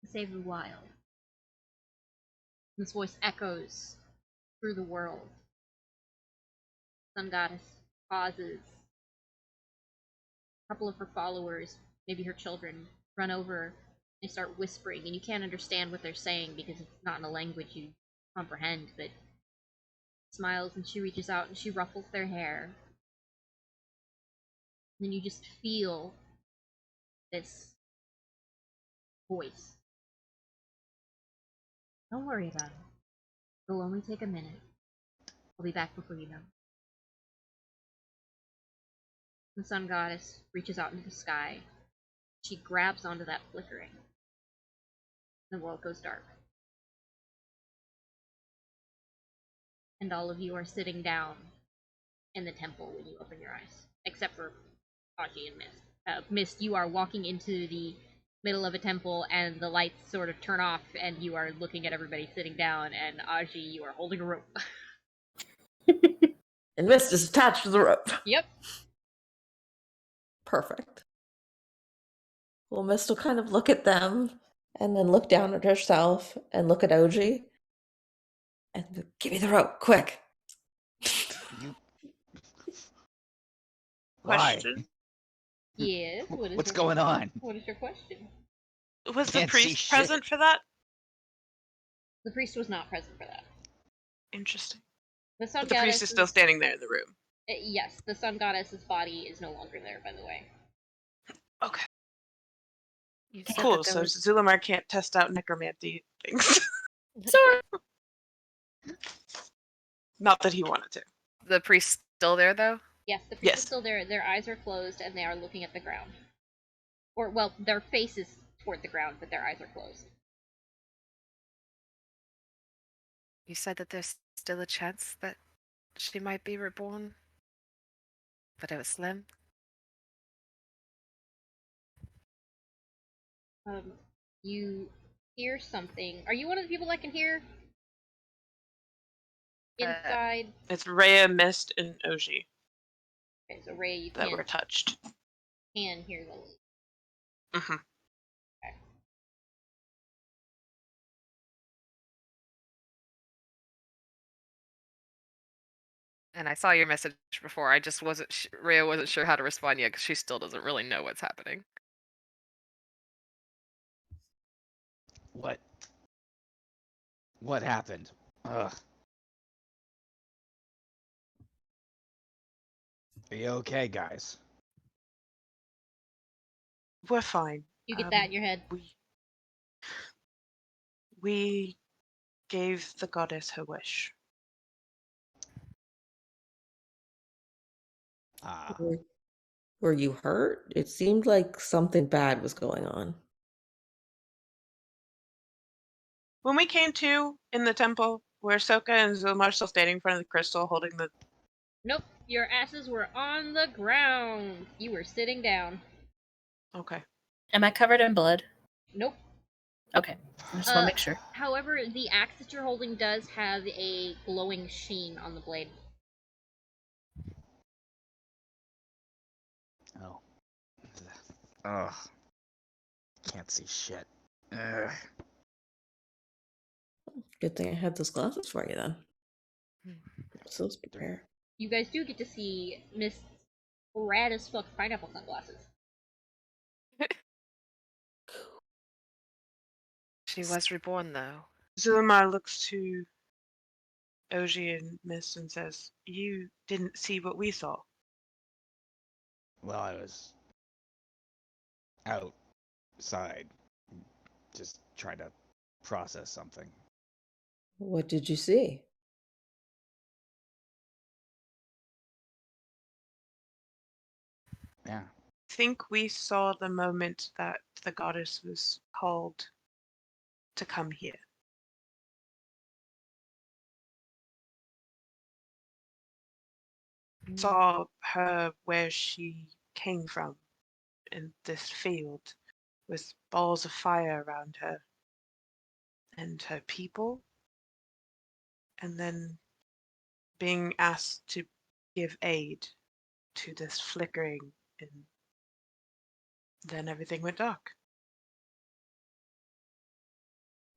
to save the wild? This voice echoes through the world. Sun Goddess pauses. A couple of her followers, maybe her children, run over. They start whispering, and you can't understand what they're saying because it's not in a language you comprehend, but smiles and she reaches out and she ruffles their hair. And then you just feel this voice. Don't worry about it. It'll only take a minute. I'll be back before you know. The Sun Goddess reaches out into the sky. She grabs onto that flickering. The world goes dark. And all of you are sitting down in the temple when you open your eyes. Except for Augie and Mist. Mist, you are walking into the middle of a temple and the lights sort of turn off and you are looking at everybody sitting down, and Augie, you are holding a rope. And Mist is attached to the rope. Yep. Perfect. Well, Mist will kind of look at them and then look down at herself and look at Augie and give me the rope, quick. Why? Question? Yes, What's going on? What is your question? Was the Can't see priest shit. present for that? The priest was not present for that. Interesting. The Sun But the Goddess priest is still standing there in the room. Yes, the Sun Goddess's body is no longer there, by the way. Okay. You said Cool, that there so was... Zulamar can't test out necromancy things. Sorry. Not that he wanted to. The priest still there, though? Yes, the priest Yes. is still there. Their eyes are closed and they are looking at the ground. Or, well, their face is toward the ground, but their eyes are closed. You said that there's still a chance that she might be reborn, but it was slim. You hear something. Are you one of the people that can hear? Inside? It's Rhea, Mist, and Augie Okay, so Rhea, you that were touched. can hear those. Mm-hmm. Okay. And I saw your message before. I just wasn't. Rhea wasn't sure how to respond yet because she still doesn't really know what's happening. What happened? Ugh. Are you okay, guys? We're fine. You get that in your head. We gave the goddess her wish. Ah, Were you hurt? It seemed like something bad was going on. When we came to in the temple, were Ahsoka and Zulamar still standing in front of the crystal holding the... Nope, your asses were on the ground. You were sitting down. Okay. Am I covered in blood? Nope. Okay. I just want to make sure. However, the axe that you're holding does have a glowing sheen on the blade. oh. Ugh. Can't see shit. Ugh. Good thing I had those glasses for you then. So let's prepare. You guys do get to see Miss rad as fuck pineapple sunglasses. She was reborn, though. Zulamar looks to Augie and Mist and says, "You didn't see what we saw." Well, I was outside, just trying to process something. What did you see? Yeah. I think we saw the moment that the goddess was called to come here. Saw her where she came from, in this field, with balls of fire around her and her people. And then being asked to give aid to this flickering, and then everything went dark.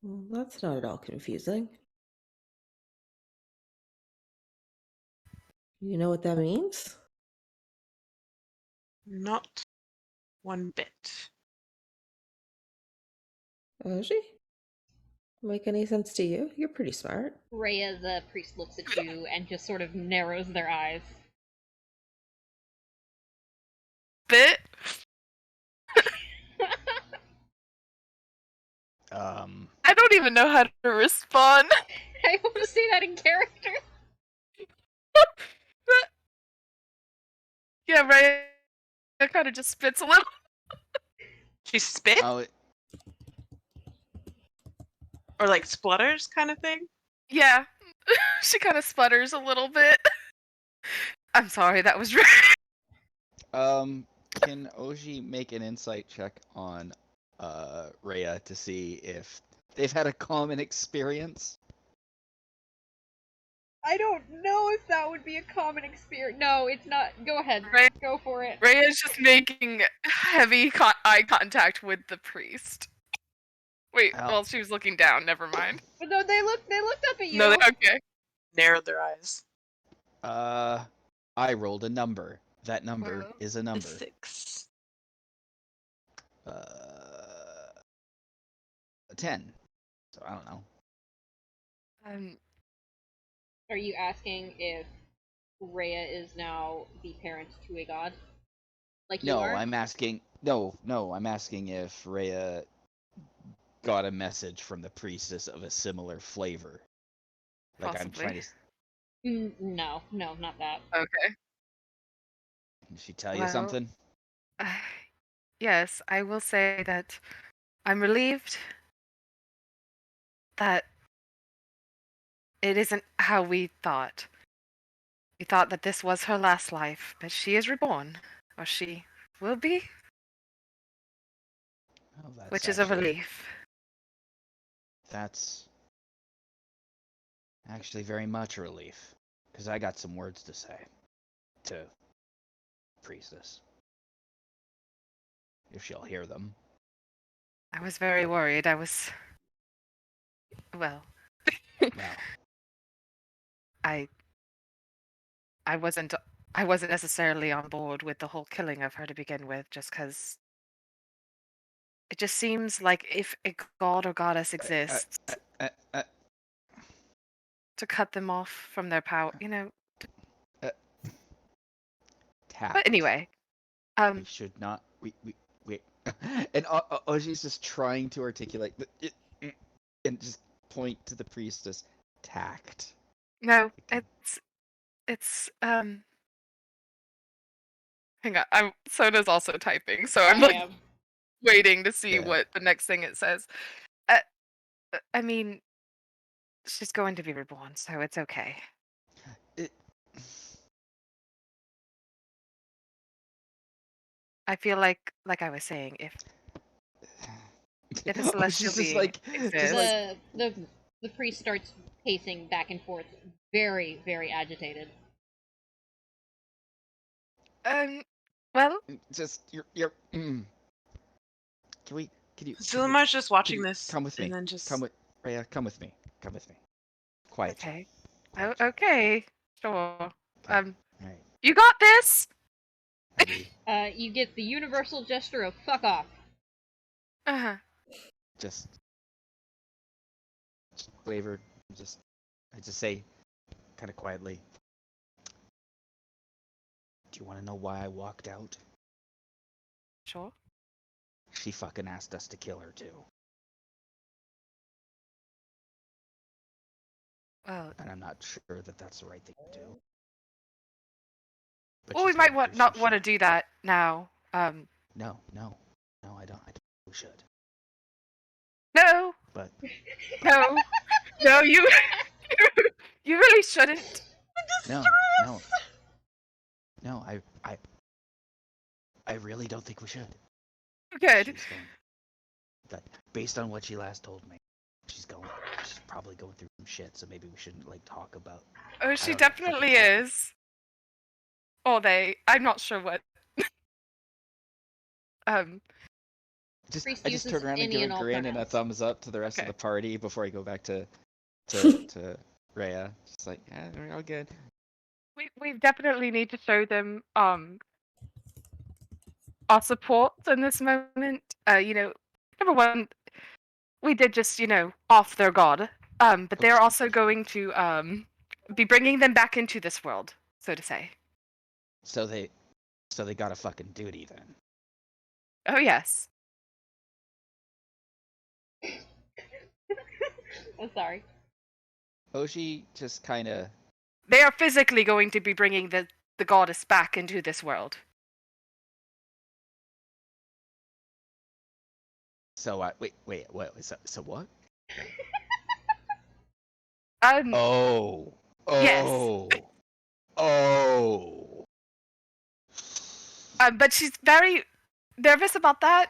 Well, that's not at all confusing. You know what that means? Not one bit. Augie? Make any sense to you? You're pretty smart. Rhea, the priest, looks at you and just sort of narrows their eyes. Bit. I don't even know how to respond. I want to say that in character. Yeah, right. It kind of just spits a little. She spit? Oh, Or like splutters kind of thing? Yeah, she kind of sputters a little bit. I'm sorry, that was rude. can Augie make an insight check on Rhea to see if they've had a common experience? I don't know if that would be a common experience. No, it's not. Go ahead. Rhea, Go for it. Rhea's just making heavy eye contact with the priest. Wait, Ow. well, she was looking down. Never mind. But no, they looked up at you. No, okay. Narrowed their eyes. I rolled a number. That number Wow. is a A number. 6. 10. So I don't know. Are you asking if Rhea is now the parent to a god? Like you No, are? I'm asking. No, I'm asking if Rhea got a message from the priestess of a similar flavor. Like I'm trying to. No, not that. Okay. Did she tell you Well, something? Yes, I will say that I'm relieved that it isn't how we thought. We thought that this was her last life, but she is reborn, or she will be, Oh, that's which is a actually- relief. That's actually very much a relief, because I got some words to say to Priestess. If she'll hear them. I was very worried. Well, Well, I wasn't necessarily on board with the whole killing of her to begin with, just because it just seems like if a god or goddess exists, to cut them off from their power, tact. But anyway, We should not. We. And Augie's just trying to articulate and just point to the priestess. Tact. no, Okay. it's Hang on, Sona's also typing, so I'm I like am. waiting to see Yeah. what the next thing it says. I mean, she's going to be reborn, so it's okay. I feel like I was saying, if a celestial Just being like, exists, The priest starts pacing back and forth, very, very agitated. Well, just you're. Can you? Zilimar's just watching you this. come with me. And then just. Come with Rhea. Come with me. Come with me. Quiet. okay. Quiet. Okay, sure. All right. You got this. Maybe You get the universal gesture of fuck off. just waver. I just say, kind of quietly. Do you want to know why I walked out? Sure. She fucking asked us to kill her too. Well, And I'm not sure that that's the right thing to do. But well, we she's might gotta do not some want to shit. do that now. No, I don't. I think we should. No, But no, you you really shouldn't. no. I really don't think we should. good. She's going. But based on what she last told me, she's going. she's probably going through some shit, so maybe we shouldn't like talk about. Oh, she don't know, definitely fucking- is. Or they. I'm not sure what. Priest I just uses turn around and any give a and all grin and a pronouns. thumbs up to the rest of Okay. the party before I go back to Rhea. Just like, yeah, we're all good. We definitely need to show them our support in this moment. Number one, we did just off their god. But they're also going to be bringing them back into this world, so to say. So they got a fucking duty then. Oh yes. I'm sorry. Augie just kind of. They are physically going to be bringing the goddess back into this world. So wait, what? So what? Yes. Oh. But she's very nervous about that.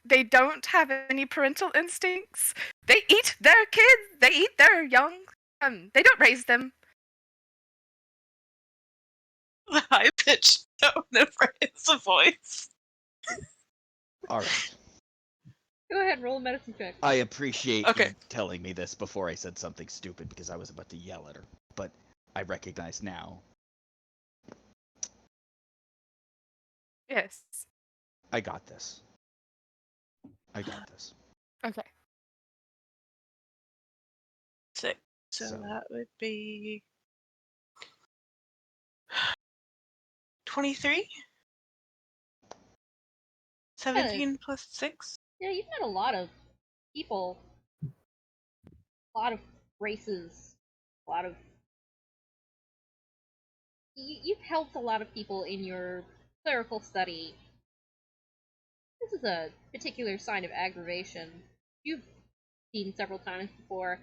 They don't have any parental instincts. They eat their kids. They eat their young. They don't raise them. The high-pitched tone of his voice. All right. Go ahead, roll a medicine check. I appreciate Okay. you telling me this before I said something stupid because I was about to yell at her, but I recognize now. Yes. I got this. Okay. Six. So So- that would be 23? 17 plus 6? Yeah, you've met a lot of people, a lot of races, a lot of. You've helped a lot of people in your clerical study. This is a particular sign of aggravation you've seen several times before.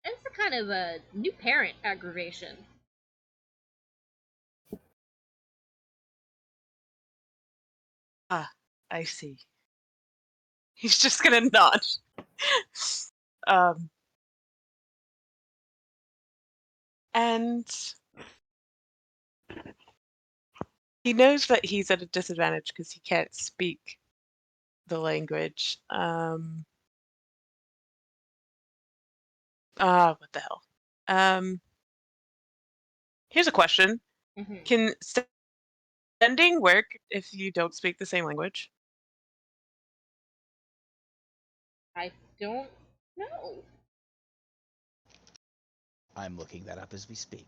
And it's a kind of a new parent aggravation. Ah, I see. He's just gonna nod. And he knows that he's at a disadvantage because he can't speak the language. What the hell? Here's a question. Mm-hmm. Can sending work if you don't speak the same language? I don't know. I'm looking that up as we speak.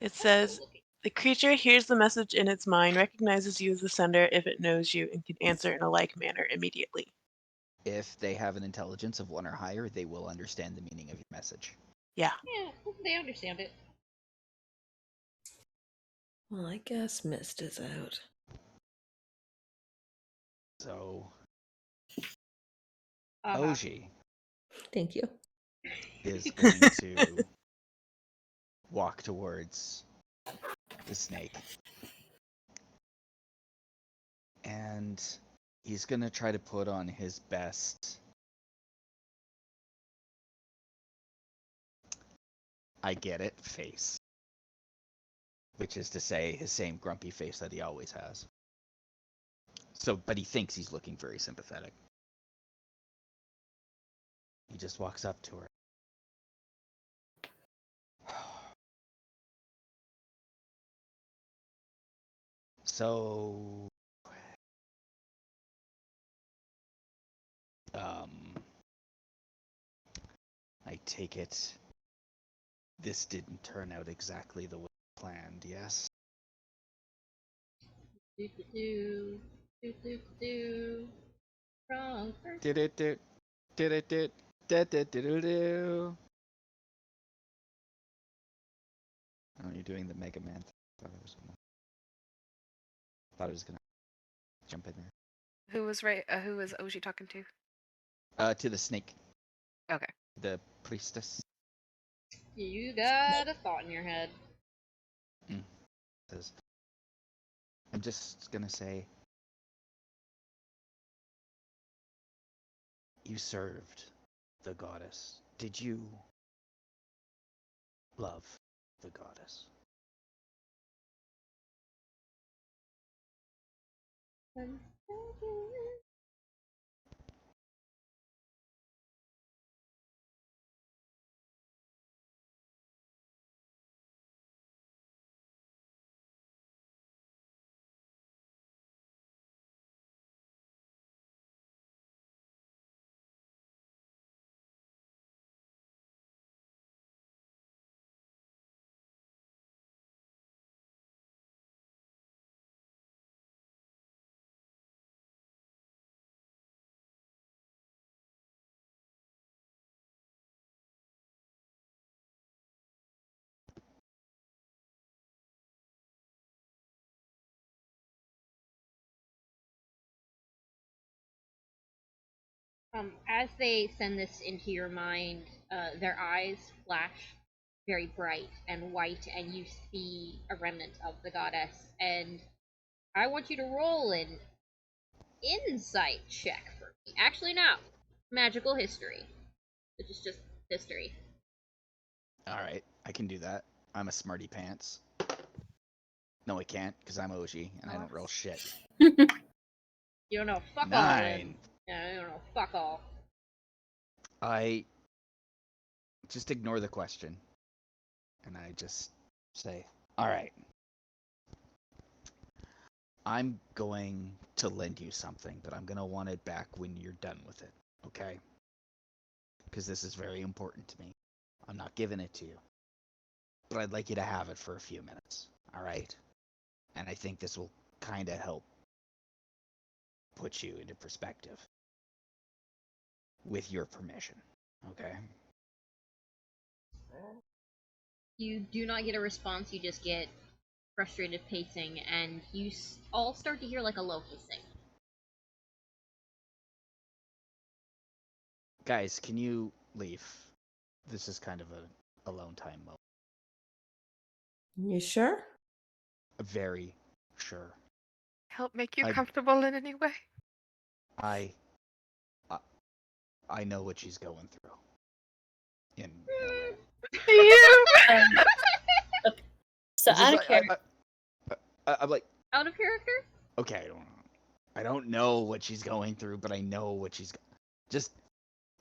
It says the creature hears the message in its mind, recognizes you as the sender if it knows you, and can answer in a like manner immediately. If they have an intelligence of 1 or higher, they will understand the meaning of your message. Yeah. Yeah, they understand it. Well, I guess Mist is out. So, Uh-huh. Augie Thank you. is going to walk towards the snake. And he's going to try to put on his best. I get it face. Which is to say, his same grumpy face that he always has. So, but he thinks he's looking very sympathetic. He just walks up to her. So, I take it this didn't turn out exactly the way planned, yes? Do. Wrong person. Did it do? Did it do? Do. Oh, you're doing the Mega Man thing. Thought I was gonna jump in there. Who was Augie talking to? To the snake. Okay. The priestess. You got a thought in your head. Says, I'm just gonna say, you served the goddess. Did you love the goddess? As they send this into your mind, their eyes flash very bright and white, and you see a remnant of the goddess. And I want you to roll an insight check for me. Actually, no. Magical history. Which is just history. Alright, I can do that. I'm a smarty pants. No, I can't, because I'm Augie, and I don't roll shit. You don't know fuck 9. all. Then. Yeah, you don't know fuck all. I just ignore the question. And I just say, alright. I'm going to lend you something, but I'm going to want it back when you're done with it, okay? Because this is very important to me. I'm not giving it to you. But I'd like you to have it for a few minutes, alright? And I think this will kind of help put you into perspective. With your permission, okay? You do not get a response, you just get frustrated pacing, and you all start to hear like a low hissing. Guys, can you leave? This is kind of a alone time moment. You sure? Very sure. Help make you I- comfortable in any way? I know what she's going through. In a way. You. So It's just out of like, character. I'm like, Out of character? okay, I don't know what she's going through, but I know what she's. Just,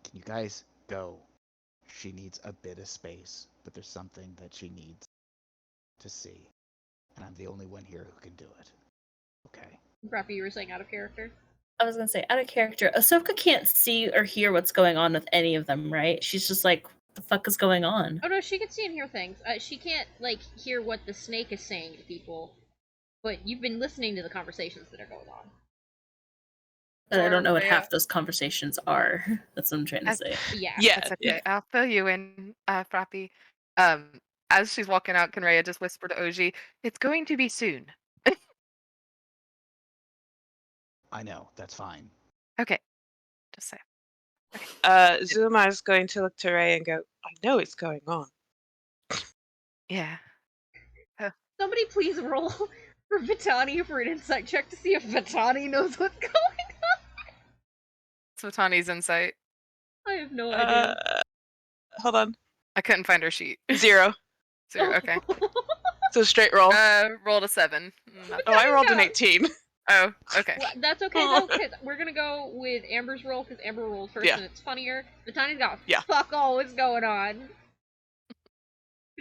can you guys go? She needs a bit of space, but there's something that she needs to see, and I'm the only one here who can do it. Okay. Frappi, you were saying out of character? I was gonna say out of character. Ahsoka can't see or hear what's going on with any of them, right? She's just like, what the fuck is going on? Oh no, she can see and hear things. She can't, like, hear what the snake is saying to people, but you've been listening to the conversations that are going on. But I don't know what Rhea. half those conversations are. That's what I'm trying to say. Yeah. Yeah, That's okay. I'll fill you in, Frappi. As she's walking out, can Rhea just whisper to Augie, "It's going to be soon." I know, that's fine. Okay. Just say. Zuma is going to look to Ray and go, I know it's going on. Yeah. Somebody please roll for Vitani for an insight check to see if Vitani knows what's going on. Swatani's insight. I have no idea. Hold on. I couldn't find her sheet. 0. 0, okay. So straight roll. Rolled a 7. Oh, I rolled an Yeah. 18. Oh, okay. Well, that's okay though, because we're gonna go with Amber's roll, because Amber rolled first Yeah. and it's funnier. Vitani's got Yeah. fuck all what's going on.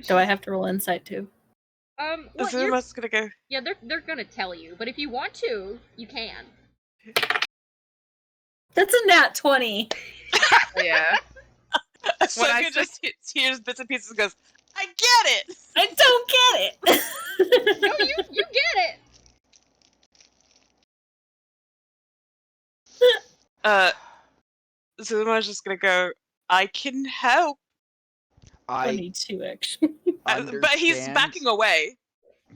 Do I have to roll insight too? Well, you're, Zuma's gonna go. yeah, they're gonna tell you, but if you want to, you can. That's a nat 20. Yeah. Ahsoka just hears bits and pieces and goes, I get it! I don't get it. No, you get it. Zuma's just gonna go, I can help. I 22 actually. But he's understand. backing away.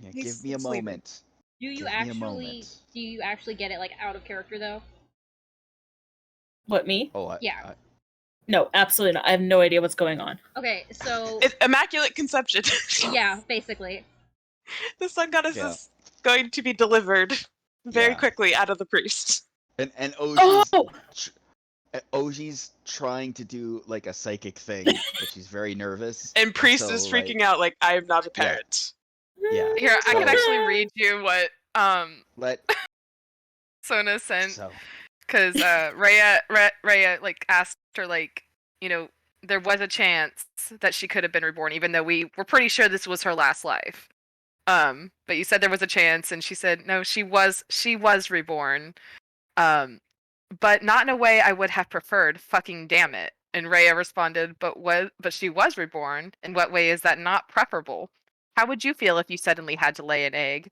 Yeah, He's give me a sleeping. moment. Do you Give me a moment. actually get it like out of character though? What, me? Oh, Yeah. No, absolutely not. I have no idea what's going on. Okay, so It's immaculate conception. yeah, basically. The sun goddess Yeah. is going to be delivered very Yeah. quickly out of the priest. and Augie's Oh! Augie's trying to do like a psychic thing, but she's very nervous. And Priestess so, freaking out like, I am not a Yeah. parent. Yeah. Here, I can So- actually read you what Let Sona sent, so because Rhea like asked her, like, you know, there was a chance that she could have been reborn, even though we were pretty sure this was her last life. But you said there was a chance, and she said no, she was reborn. But not in a way I would have preferred. Fucking damn it. And Rhea responded, but she was reborn. In what way is that not preferable? How would you feel if you suddenly had to lay an egg?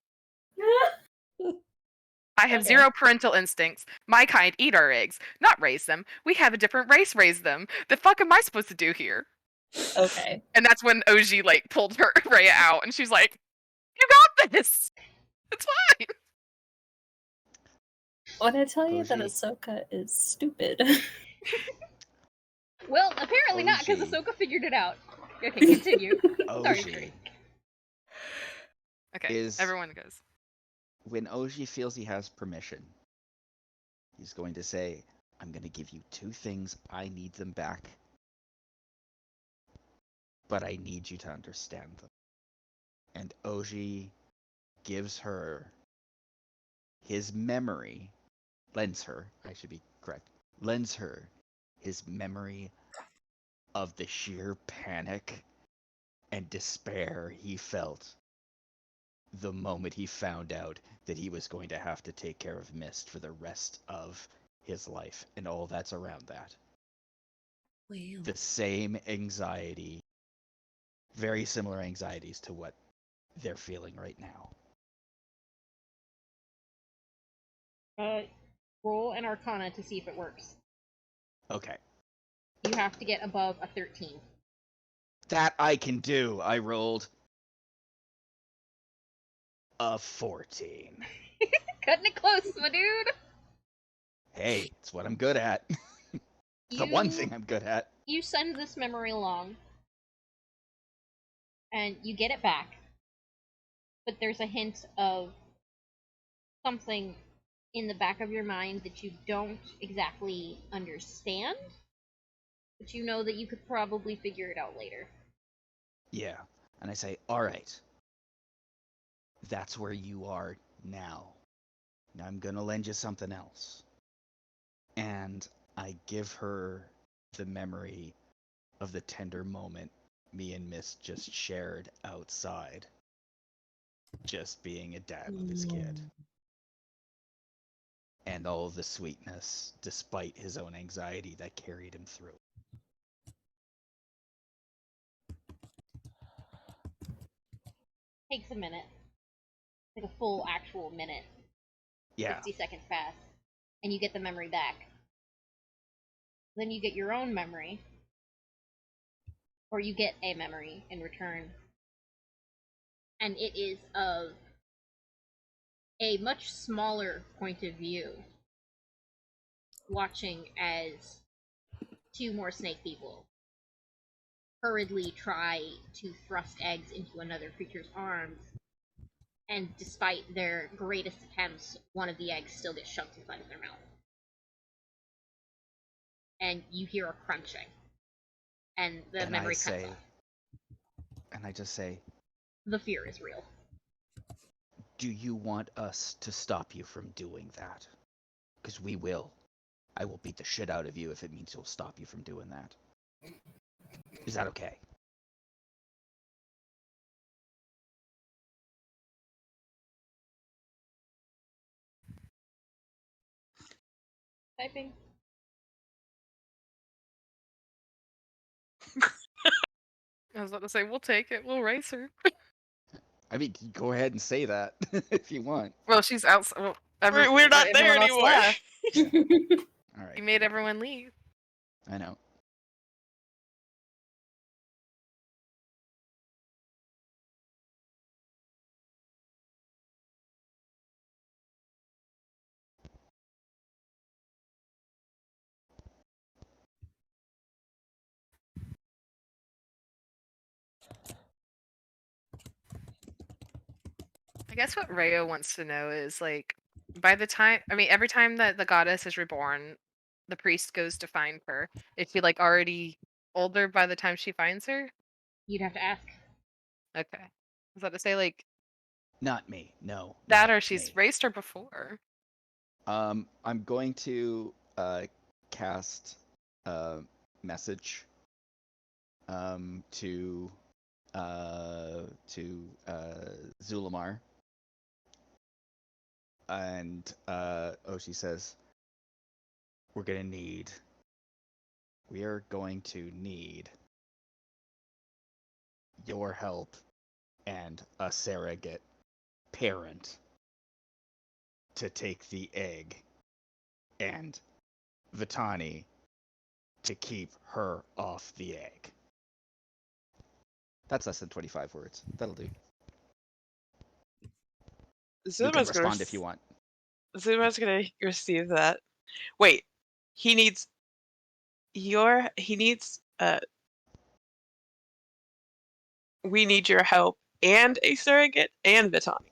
I have Okay. zero parental instincts. My kind eat our eggs, not raise them. We have a different race raise them. The fuck am I supposed to do here? Okay. And that's when Augie like pulled her Rhea out, and she's like, "You got this. It's fine." When I tell you that Augie. Ahsoka is stupid. Well, apparently not, because Augie. Ahsoka figured it out. Okay, continue. Sorry, Augie. Drake. Okay, Is- everyone goes. When Augie feels he has permission, he's going to say, I'm going to give you 2 things. I need them back. But I need you to understand them. And Augie gives her his memory, lends her his memory of the sheer panic and despair he felt the moment he found out that he was going to have to take care of Mist for the rest of his life and all that's around that. Wow. The same anxiety, very similar anxieties to what they're feeling right now. Roll an Arcana to see if it works. Okay. You have to get above a 13. That I can do. I rolled a 14. Cutting it close, my dude! Hey, it's what I'm good at. The one thing I'm good at. You send this memory along, and you get it back, but there's a hint of something in the back of your mind that you don't exactly understand, but you know that you could probably figure it out later. Yeah. And I say, all right. That's where you are now. Now I'm going to lend you something else. And I give her the memory of the tender moment me and Miss just shared outside. Just being a dad with his kid. And all the sweetness, despite his own anxiety that carried him through. Takes a minute. Like a full actual minute. Yeah. 60 seconds pass. And you get the memory back. Then you get your own memory. Or you get a memory in return. And it is of a much smaller point of view. Watching as 2 more snake people hurriedly try to thrust eggs into another creature's arms. And despite their greatest attempts, one of the eggs still gets shoved inside of their mouth. And you hear a crunching. And the memory cuts off. And I just say, The fear is real. do you want us to stop you from doing that? Because we will. I will beat the shit out of you if it means we'll stop you from doing that. Is that okay? Typing. I was about to say, we'll take it. We'll race her. I mean, go ahead and say that if you want. Well, she's outside. Well, We're not there everyone else anymore. left. All right. You made everyone leave. I know. I guess what Rhea wants to know is, like, by the time, I mean, every time that the goddess is reborn, the priest goes to find her, is she like already older by the time she finds her? You'd have to ask. Okay. Was that to say like Not me. No. that, not or she's me. raised her before? I'm going to cast message to Zulamar, and Oshi says, we are going to need your help and a surrogate parent to take the egg, and Vitani to keep her off the egg. That's less than 25 words. That'll do. You can Zuma's gonna respond if you want. Zuma's gonna receive that. Wait, he needs your. He needs. We need your help and a surrogate and Vitani.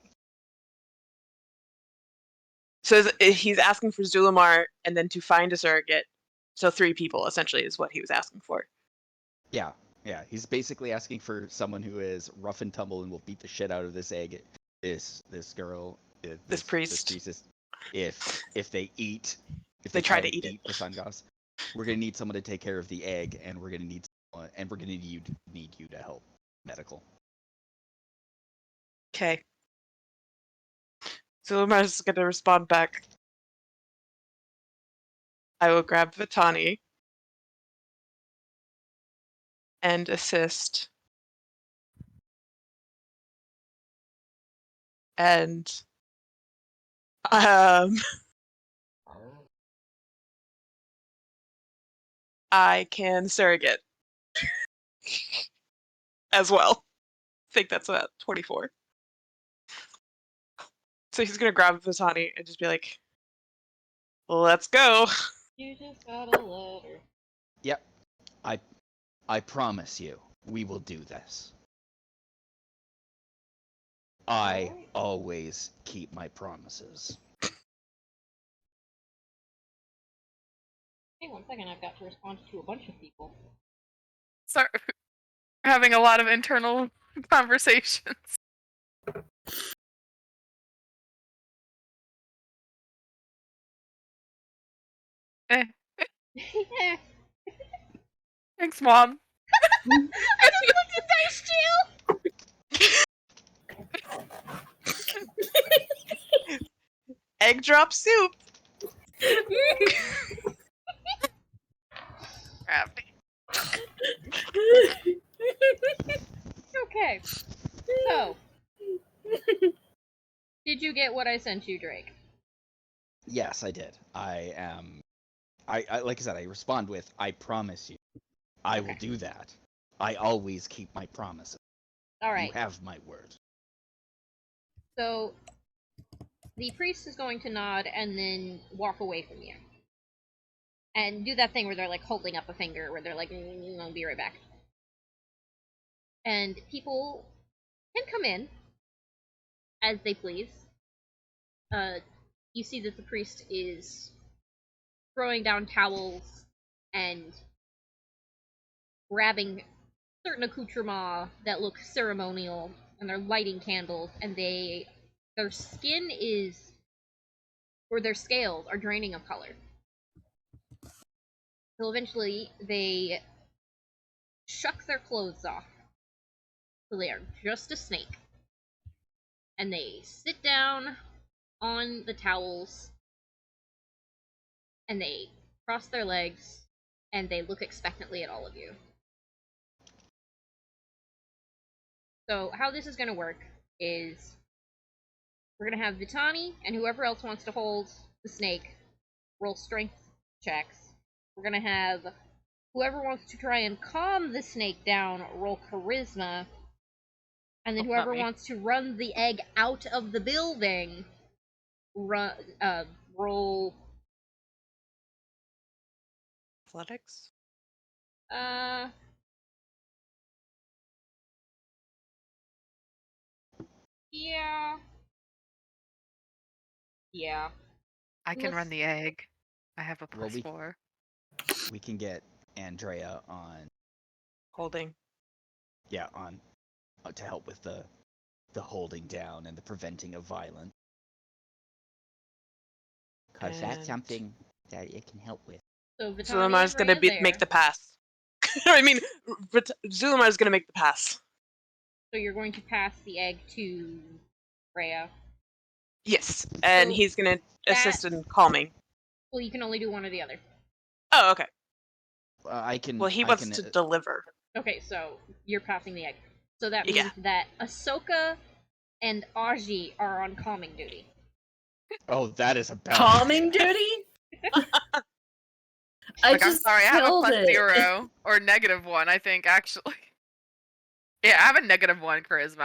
So he's asking for Zulamar and then to find a surrogate. So 3 people essentially is what he was asking for. Yeah. He's basically asking for someone who is rough and tumble and will beat the shit out of this egg. This girl. This priest. This priestess. If they try try to eat it. the sun goddess, we're gonna need someone to take care of the egg, and we're gonna need you to help medical. Okay. Zulamar's gonna respond back. I will grab Vitani and assist. And I can surrogate as well. I think that's about 24. So he's gonna grab Vitani and just be like, let's go. You just got a letter. Yep. I promise you, we will do this. I Alright. always keep my promises. Hey, 1 second, I've got to respond to a bunch of people. Sorry. We're having a lot of internal conversations. Yeah. Thanks, Mom. I just looked at Dice Jail! Egg drop soup. Gravity. Okay. So, did you get what I sent you, Drake? Yes, I did. I like I said, I respond with, I promise you. I will do that. I always keep my promises. Alright. You have my word. So, the priest is going to nod and then walk away from you. And do that thing where they're like holding up a finger, where they're like, I'll be right back. And people can come in as they please. You see that the priest is throwing down towels and grabbing certain accoutrements that look ceremonial, and they're lighting candles, and their skin is, or their scales are draining of color. So eventually they shuck their clothes off, so they are just a snake. And they sit down on the towels, and they cross their legs, and they look expectantly at all of you. So how this is going to work is we're going to have Vitani and whoever else wants to hold the snake roll strength checks. We're going to have whoever wants to try and calm the snake down roll charisma. And then whoever wants to run the egg out of the building roll Athletics? Yeah. I can run the egg. I have a +4. we can get Andrea on Holding. to help with the holding down and the preventing of violence. Because that's And- something that it can help with. So Vitani Zulamar's and gonna Rhea make the there. pass. I mean, Zulamar's gonna make the pass. So you're going to pass the egg to Rhea. Yes, and So he's gonna assist in calming. Well, you can only do one or the other. Oh, okay. I can. Well, he I wants can, to deliver. Okay, so you're passing the egg. So that Yeah. means that Ahsoka and Augie are on calming duty. Oh, that is a bad. Calming duty? I Like, I'm just sorry, I have a killed plus it. 0 or -1, I think, actually. Yeah, I have a -1 charisma.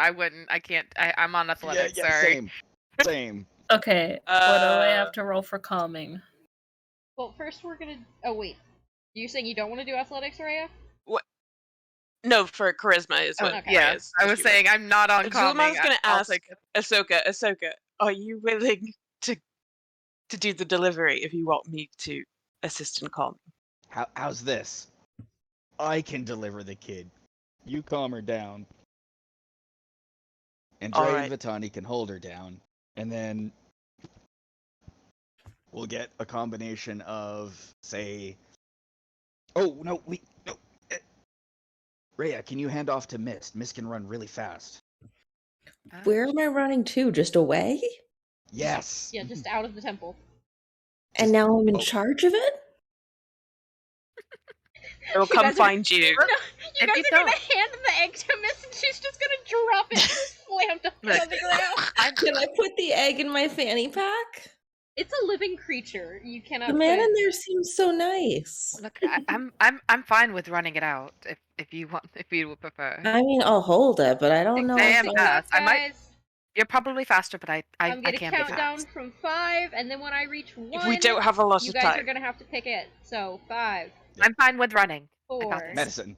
I'm on athletics, Yeah, sorry. same. Okay, what do I have to roll for calming? Well, first we're gonna. Oh wait, you're saying you don't want to do athletics, Rhea? No, for charisma is what. okay. Yeah, Rhea's I was doing. saying I'm not on calming. Zulamar's gonna I'll ask take it. Ahsoka, are you willing to do the delivery if you want me to assist in calming? How's this? I can deliver the kid. You calm her down. And Dre Alright. and Vitani can hold her down. And then we'll get a combination of, say... Oh, no, no. Rhea, can you hand off to Mist? Mist can run really fast. Where am I running to? Just away? Yes! Yeah, just out of the temple. And now I'm in oh. charge of it? I will You come guys are- find you. No, you If guys you are gonna don't- hand the egg to Miss, and she's just gonna drop it slammed on Look. the ground. Can I put the egg in my fanny pack? It's a living creature. You cannot. The man put in it- there seems so nice. Look, I'm fine with running it out if you would prefer. I mean, I'll hold it, but I don't know I if am I- fast. I might- Guys, You're probably faster, but I'm I gonna can count be down fast. from 5, and then when I reach 1, If we don't have a lot you of guys time. are gonna have to pick it. So 5, I'm fine with running. I 4, got this. Medicine.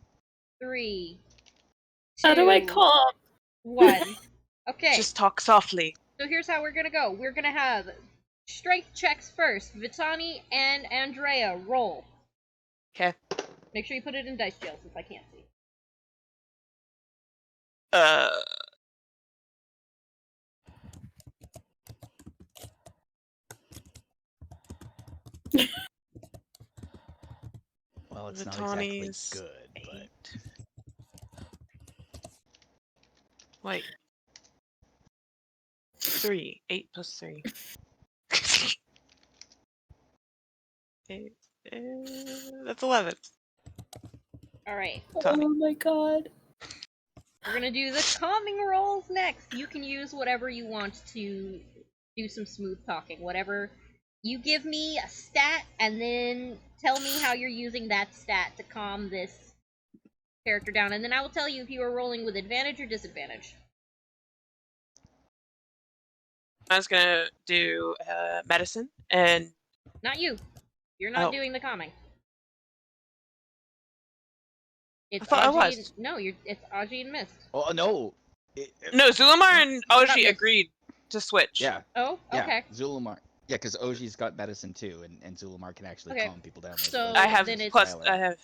3, 2, How do I calm? 1. Okay. Just talk softly. So here's how we're gonna go. We're gonna have strength checks first. Vitani and Andrea roll. Okay. Make sure you put it in dice jail since I can't see. Well, it's not exactly Vitani's good, but... 8. Wait. 3. 8 plus 3. 8. That's 11. Alright. Tony. Oh my god. We're gonna do the calming rolls next. You can use whatever you want to do some smooth talking. Whatever. You give me a stat, and then tell me how you're using that stat to calm this character down, and then I will tell you if you are rolling with advantage or disadvantage. I was gonna do medicine and Not you. You're not Oh. doing the calming. It's thought I Augie was. No, it's Augie and Mist. Oh, no! no, Zulamar and Not Augie this. agreed to switch. Yeah, Oh, yeah. okay. Zulamar. Yeah, because Ogie's got medicine too, and Zulamar can actually Okay, calm people down. so- I have Then it's- plus. I have.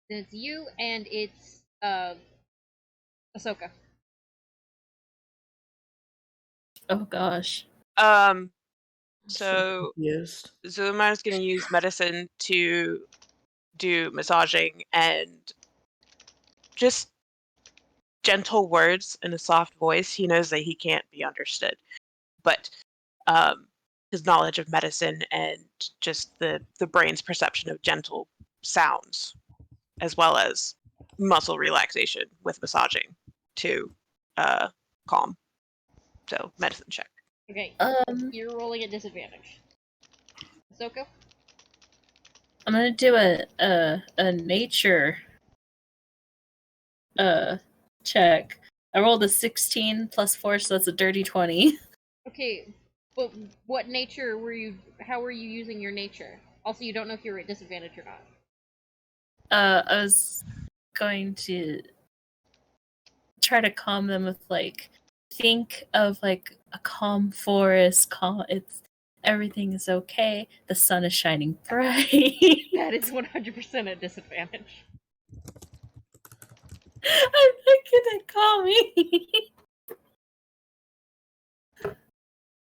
Then it's you and it's Ahsoka. Oh gosh. So confused. Zulamar's gonna use medicine to do massaging and just gentle words in a soft voice. He knows that he can't be understood, but his knowledge of medicine and just the brain's perception of gentle sounds, as well as muscle relaxation with massaging to calm. So medicine check. Okay, you're rolling at disadvantage. Ahsoka? I'm gonna do a nature check. I rolled a 16 plus 4, so that's a dirty 20. Okay, but what nature were you? How were you using your nature? Also, you don't know if you were at disadvantage or not. I was going to try to calm them with, like, think of like a calm forest, Everything is okay. The sun is shining bright. That is 100% a disadvantage. I'm thinking it call me.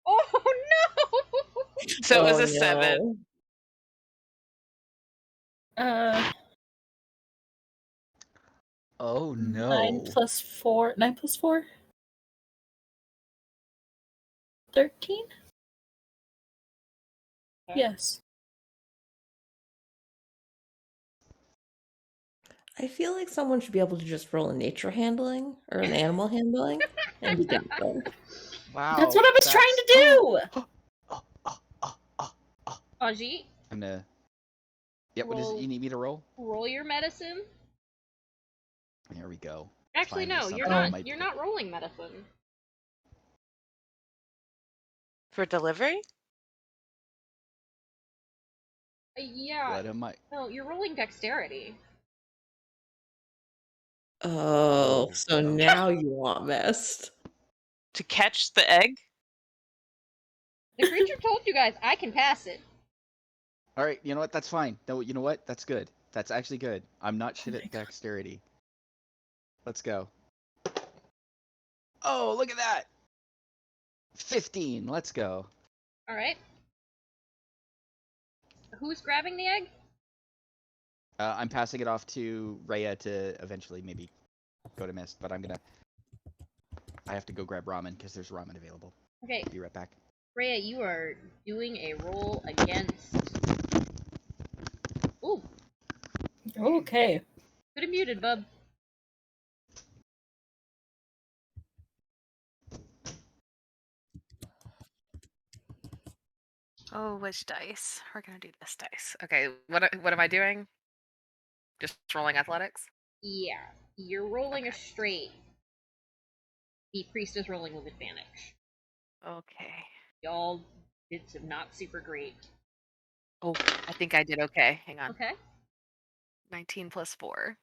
Oh no! So it was Oh, a 7. no. Oh no. 9 plus 4. 9 plus 4? 13? Yes. I feel like someone should be able to just roll a nature handling or an animal handling and be done with it. Wow. That's what I was trying to do! Augie, I'm gonna. Yep. What is it Roll. you need me to roll? roll your medicine. There we go. Actually, Finally, no, you're something I not. might You're pick. not rolling medicine. For delivery? Yeah. What am I? No, you're rolling dexterity. Oh, Oh, so no. now you want mist. To catch the egg? The creature told you guys I can pass it. All right. You know what? That's fine. No. You know what? That's good. That's actually good. I'm not shit my at God. dexterity. Let's go. Oh, look at that. 15. Let's go. All right. Who's grabbing the egg? I'm passing it off to Rhea to eventually maybe go to Mist, but I have to go grab ramen because there's ramen available. Okay, Be right back. Rhea, you are doing a roll against. Ooh, Okay. could have muted, bub. Oh, which dice? We're gonna do this dice. Okay, what am I doing? Just rolling athletics? Yeah, you're rolling a straight. The priest is rolling with advantage. Okay. Y'all did some not super great. Oh, I think I did okay. Hang on. Okay. 19 plus 4.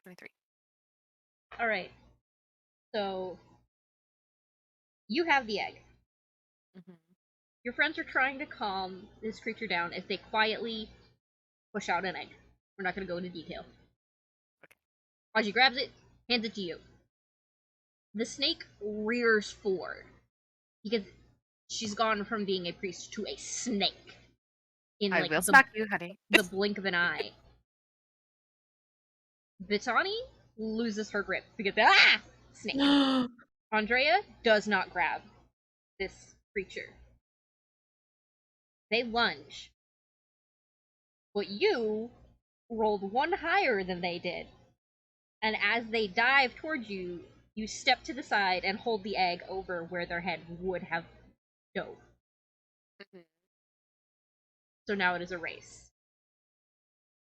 23. All right. So you have the egg. Mm-hmm. Your friends are trying to calm this creature down as they quietly push out an egg. We're not going to go into detail. Augie grabs it, hands it to you. The snake rears forward because she's gone from being a priest to a snake in I like will smack you, honey. the blink of an eye. Vitani loses her grip because snake. Andrea does not grab this creature. They lunge. But you rolled one higher than they did. And as they dive towards you, you step to the side and hold the egg over where their head would have dove. Mhm. So now it is a race.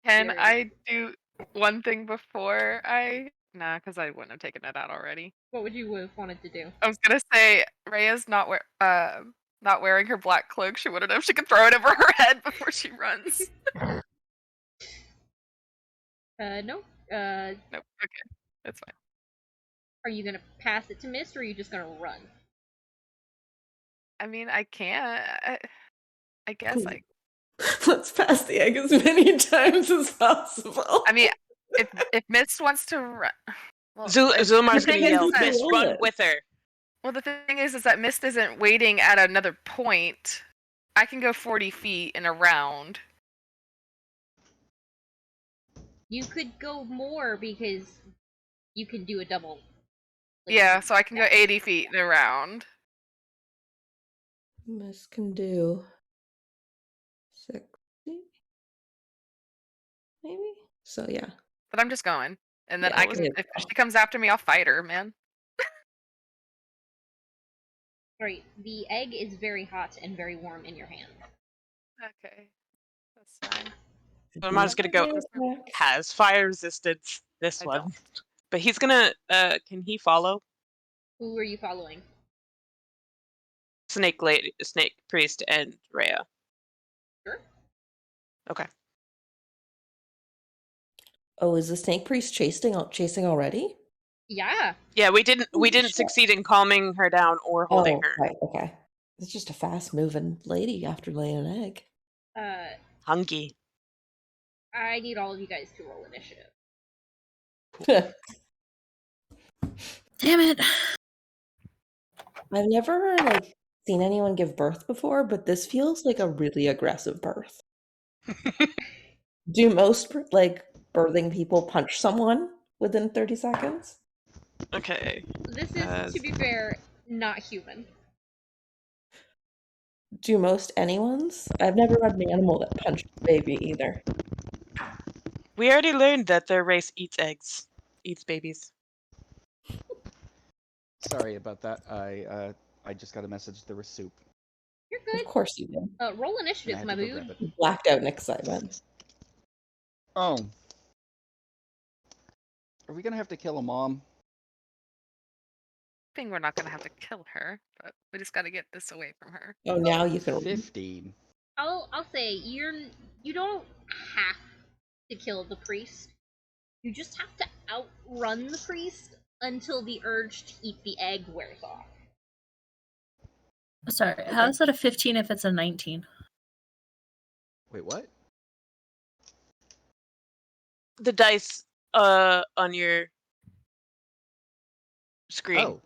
Can Very- I do one thing before I? Nah, because I wouldn't have taken it out already. What would you have wanted to do? I was gonna say Rhea's not wearing her black cloak. She wouldn't know if she could throw it over her head before she runs. No. Nope. Okay, that's fine. Are you gonna pass it to Mist, or are you just gonna run? I mean, I can't. I guess I. Let's pass the egg as many times as possible. I mean, if Mist wants to run, well, Zumar's the gonna thing is yell, that- "Miss, Roll run it. with her!" well, the thing is that Mist isn't waiting at another point. I can go 40 feet in a round. You could go more because you can do a double. Yeah, so I can go 80 feet in a round. Miss can do 60, maybe? So, yeah. But I'm just going. And then Yeah, I can, yeah. if she comes after me, I'll fight her, man. Alright, the egg is very hot and very warm in your hand. Okay. That's fine. Zumar's gonna go, has fire resistance, this I one. don't. But he's gonna, can he follow? Who are you following? Snake Lady, Snake Priest, and Rhea. Sure. Okay. Oh, is the snake priest chasing already? Yeah. Yeah, we didn't Holy shit. succeed in calming her down or holding Oh, her. right, okay. It's just a fast-moving lady after laying an egg. Hunky. I need all of you guys to roll initiative. Damn it. I've never seen anyone give birth before, but this feels like a really aggressive birth. Do most birthing people punch someone within 30 seconds? Okay. This is, to be fair, not human. Do most anyone's? I've never had an animal that punched a baby either. We already learned that their race eats eggs. Eats babies. Sorry about that. I just got a message there was soup. You're good. Of course you do. Roll And I initiative, had my to go dude. grab it. Blacked out in excitement. Oh. Are we gonna have to kill a mom? I think we're not gonna have to kill her, but we just gotta get this away from her. Oh, now you can. 15. I'll say you don't have to kill the priest. You just have to outrun the priest until the urge to eat the egg wears off. Sorry, how is that a 15 if it's a 19? Wait, what? The dice on your screen.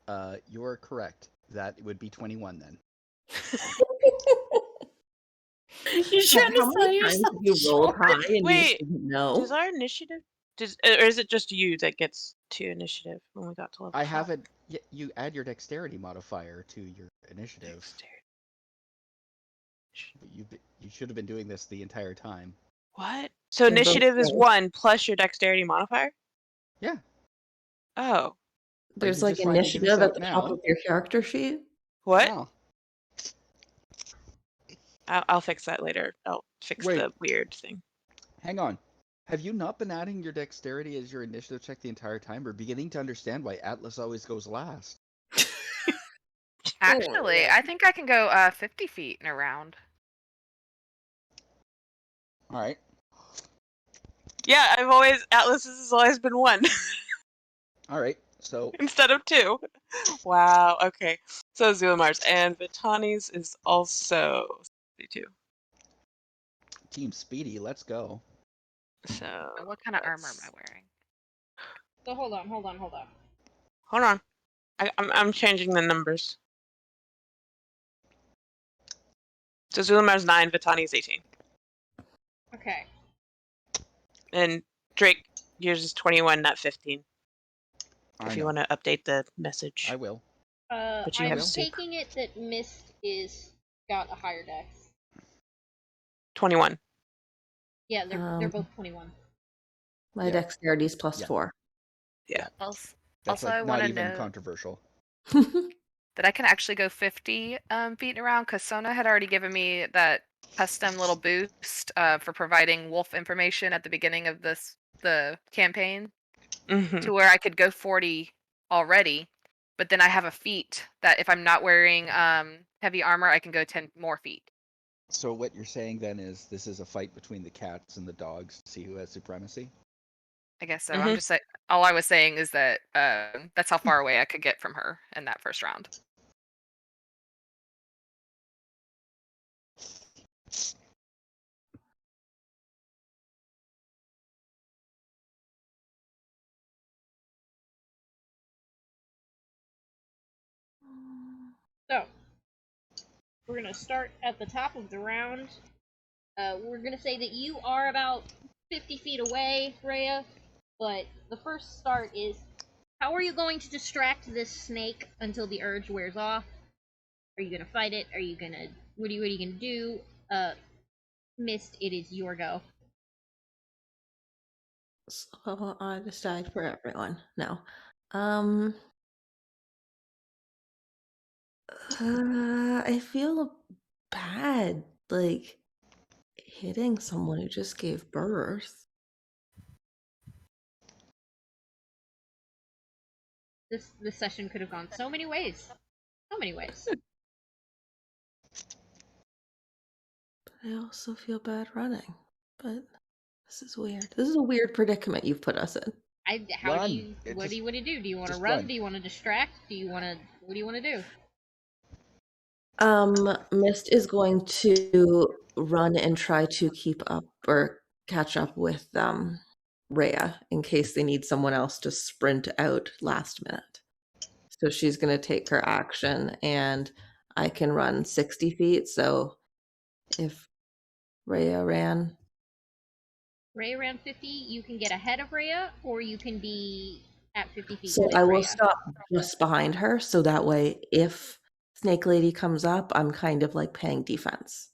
Oh. You're correct. That would be 21 then. You're trying How to sell many times yourself have you rolled high and you Wait, just didn't know? Does our initiative or is it just you that gets to initiative when we got to level I 5? haven't. You add your dexterity modifier to your initiative. You should have been doing this the entire time. What? So You're both initiative is good. 1 plus your dexterity modifier? Yeah. Oh. There's you just find figured this initiative at out the top now. of your character sheet. What? Oh. I'll fix that later. I'll fix Wait. the weird thing. Hang on. Have you not been adding your dexterity as your initiative check the entire time, or beginning to understand why Atlas always goes last? Actually, I think I can go 50 feet in a round. All right. Yeah, Atlas has always been 1 All right. So instead of 2. Wow, okay. So Zulimar's and Vitani's is also 52. Team Speedy, let's go. So What kind of armor am I wearing? So hold on. Hold on. I'm changing the numbers. So Zulimar's 9, Vitani's 18. Okay. And Drake, yours is 21, not 15. If you want to update the message. I will. But you I'm have soup. taking it that Mist got a higher dex. 21. Yeah, they're both 21. My Yeah. dexterity is plus Yeah. 4. Yeah. Also, That's I not want to even know controversial. that I can actually go 50 feet around because Sona had already given me that custom little boost for providing wolf information at the beginning of the campaign to where I could go 40 already, but then I have a feat that if I'm not wearing heavy armor, I can go 10 more feet. So what you're saying then is this is a fight between the cats and the dogs to see who has supremacy? I guess so. I'm just like, all I was saying is that that's how far away I could get from her in that first round. So, we're going to start at the top of the round. We're going to say that you are about 50 feet away, Rhea, but the first start is, how are you going to distract this snake until the urge wears off? Are you going to fight it? Are you going to... What are you going to do? Mist, it is your go. So I decide for everyone. No. I feel bad, hitting someone who just gave birth. This session could have gone so many ways. So many ways. But I also feel bad running. But this is weird. This is a weird predicament you've put us in. What do you want to do? Do you want to run? Do you want to distract? What do you want to do? Mist is going to run and try to keep up or catch up with Rhea in case they need someone else to sprint out last minute. So she's going to take her action, and I can run 60 feet. So if Rhea ran, Rhea ran 50. You can get ahead of Rhea, or you can be at 50 feet so with I will Rhea. stop just behind her. So that way, if Snake Lady comes up, I'm kind of like paying defense.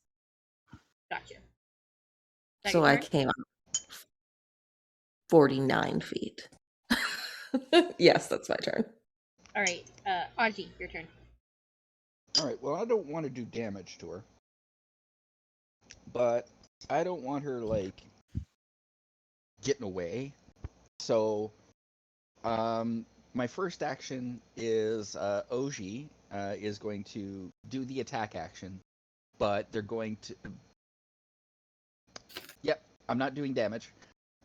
Gotcha. That So your I turn? came up 49 feet. Yes, that's my turn. All right, Augie, your turn. All right. Well, I don't want to do damage to her, but I don't want her like getting away. So, my first action is Augie is going to do the attack action, but they're going to. Yep, I'm not doing damage.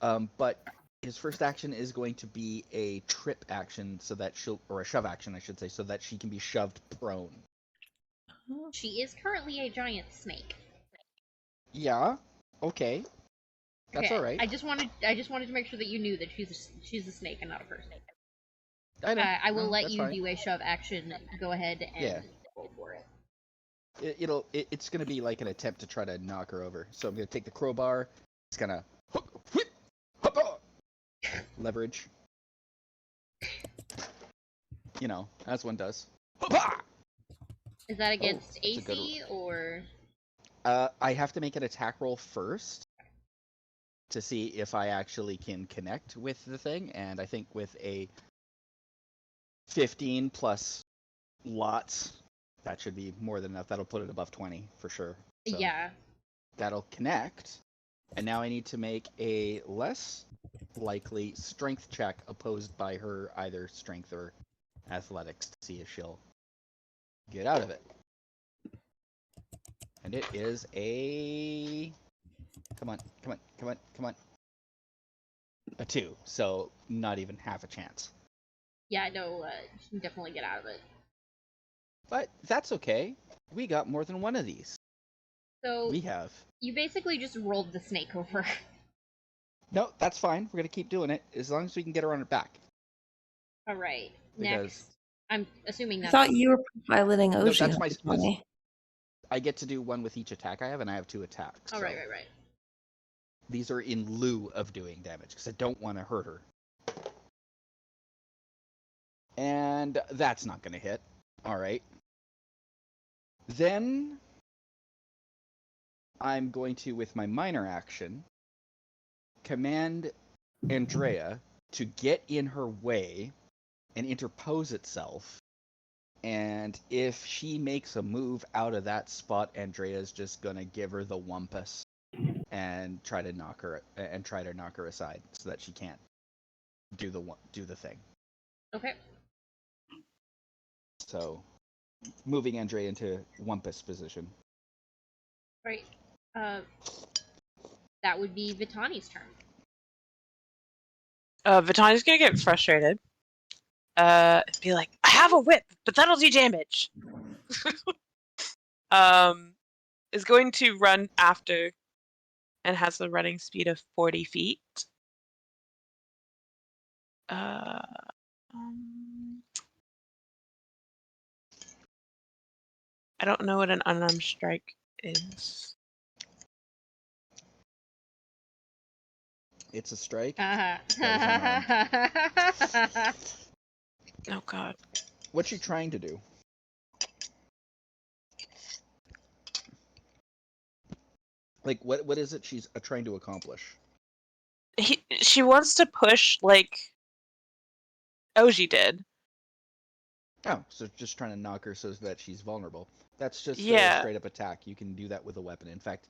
But his first action is going to be a trip action, so that or a shove action, I should say, so that she can be shoved prone. She is currently a giant snake. Yeah. Okay. That's Okay, all right. I just wanted to make sure that you knew that she's a snake and not a person. I know. I will No, let that's you fine. do a shove action. Go ahead and Yeah. go for it. It's gonna be like an attempt to try to knock her over. So I'm gonna take the crowbar. It's gonna leverage. You know, as one does. Is that against that's a good AC or? I have to make an attack roll first to see if I actually can connect with the thing, and I think with a 15 plus lots, that should be more than enough. That'll put it above 20 for sure. So Yeah. that'll connect, and now I need to make a less likely strength check opposed by her either strength or athletics to see if she'll get out of it. And it is a come on. A 2, so not even half a chance. Yeah, no, you can definitely get out of it. But that's okay. We got more than one of these. So We have. you basically just rolled the snake over. No, that's fine. We're gonna keep doing it as long as we can get her on her back. All right. Because- Next, I'm assuming I that's. thought you were piloting No, Ocean. that's my. I get to do one with each attack I have, and I have 2 attacks. Oh, so right. These are in lieu of doing damage because I don't want to hurt her. And that's not gonna hit. All right. Then I'm going to, with my minor action, command Andrea to get in her way and interpose itself. And if she makes a move out of that spot, Andrea's just gonna give her the wumpus and try to knock her aside so that she can't do the thing. Okay. So, moving Andrea into wumpus position. Right. That would be Vitani's turn. Vitani's gonna get frustrated. Be like, I have a whip, but that'll do damage. Is going to run after and has a running speed of 40 feet. I don't know what an unarmed strike is. It's a strike. Uh-huh. Oh god. What's she trying to do? Like, what is it she's trying to accomplish? She wants to push like Augie did. Oh, so just trying to knock her so that she's vulnerable. That's just a Yeah. straight up attack. You can do that with a weapon. In fact,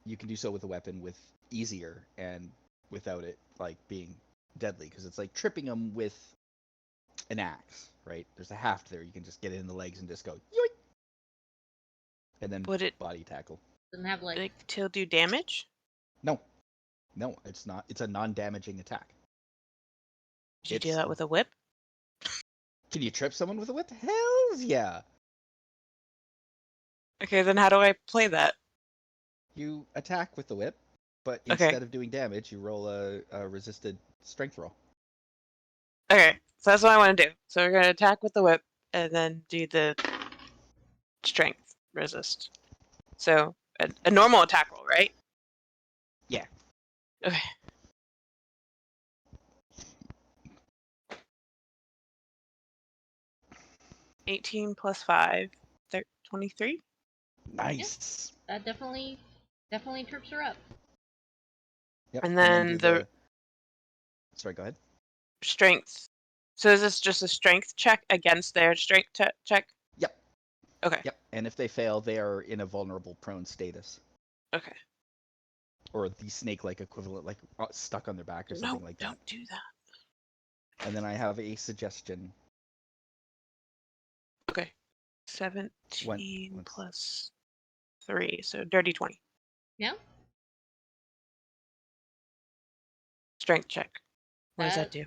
you can do so with a weapon with easier and without it like being deadly, because it's like tripping them with an axe, right? There's a haft there. You can just get it in the legs and just go yoink, and then Would it body tackle. Doesn't have like. to do damage? No, it's not. It's a non-damaging attack. Did you do that with a whip? Can you trip someone with a whip? Hells yeah. Okay, then how do I play that? You attack with the whip, but Okay. instead of doing damage, you roll a resisted strength roll. Okay, so that's what I want to do. So we're gonna attack with the whip, and then do the strength resist. So a normal attack roll, right? Yeah. Okay. $18 plus 5, 23. Nice. That definitely trips her up. Yep. And then do the Sorry, go ahead. strength. So is this just a strength check against their strength check? Yep. Okay. Yep. And if they fail, they are in a vulnerable prone status. Okay. Or the snake-like equivalent, like stuck on their back or something like that. Don't do that. And then I have a suggestion. Okay. 17 Once- plus 3, so dirty 20. Yeah? Strength check. What does that do?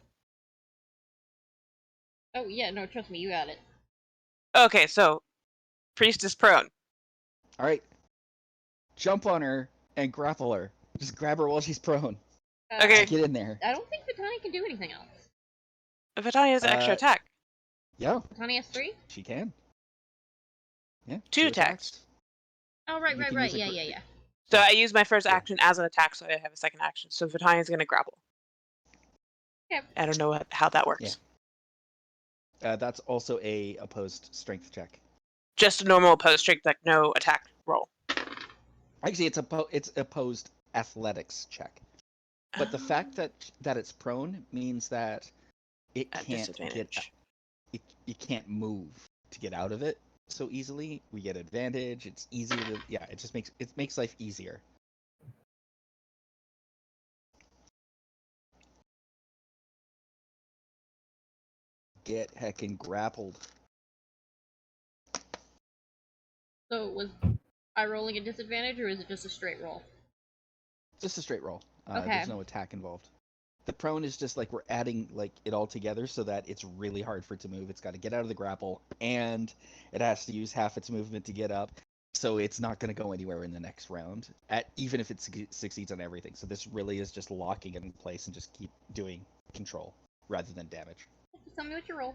Oh, yeah, no, trust me, you got it. Okay, so Priestess prone. All right. Jump on her and grapple her. Just grab her while she's prone. Okay. Get in there. I don't think Vitani can do anything else. Vitani has extra attack. Yeah. Vitani has 3? She can. Yeah. 2 attacks. Oh, right, You right, can right. use a Yeah. So I use my first Yeah. action as an attack, so I have a second action. So Vitani is going to grapple. Okay. I don't know how that works. Yeah. That's also a opposed strength check. Just a normal opposed strength, like no attack roll. Actually, it's opposed athletics check. But the fact that it's prone means that it At can't disadvantage. it can't move to get out of it so easily. We get advantage. It's easier to it makes life easier. Get heckin' grappled. So was I rolling a disadvantage, or is it just a straight roll? Just a straight roll. Okay. There's no attack involved. The prone is just like we're adding like it all together so that it's really hard for it to move. It's got to get out of the grapple, and it has to use half its movement to get up. So it's not going to go anywhere in the next round, even if it succeeds on everything. So this really is just locking it in place and just keep doing control rather than damage. Just tell me what you roll.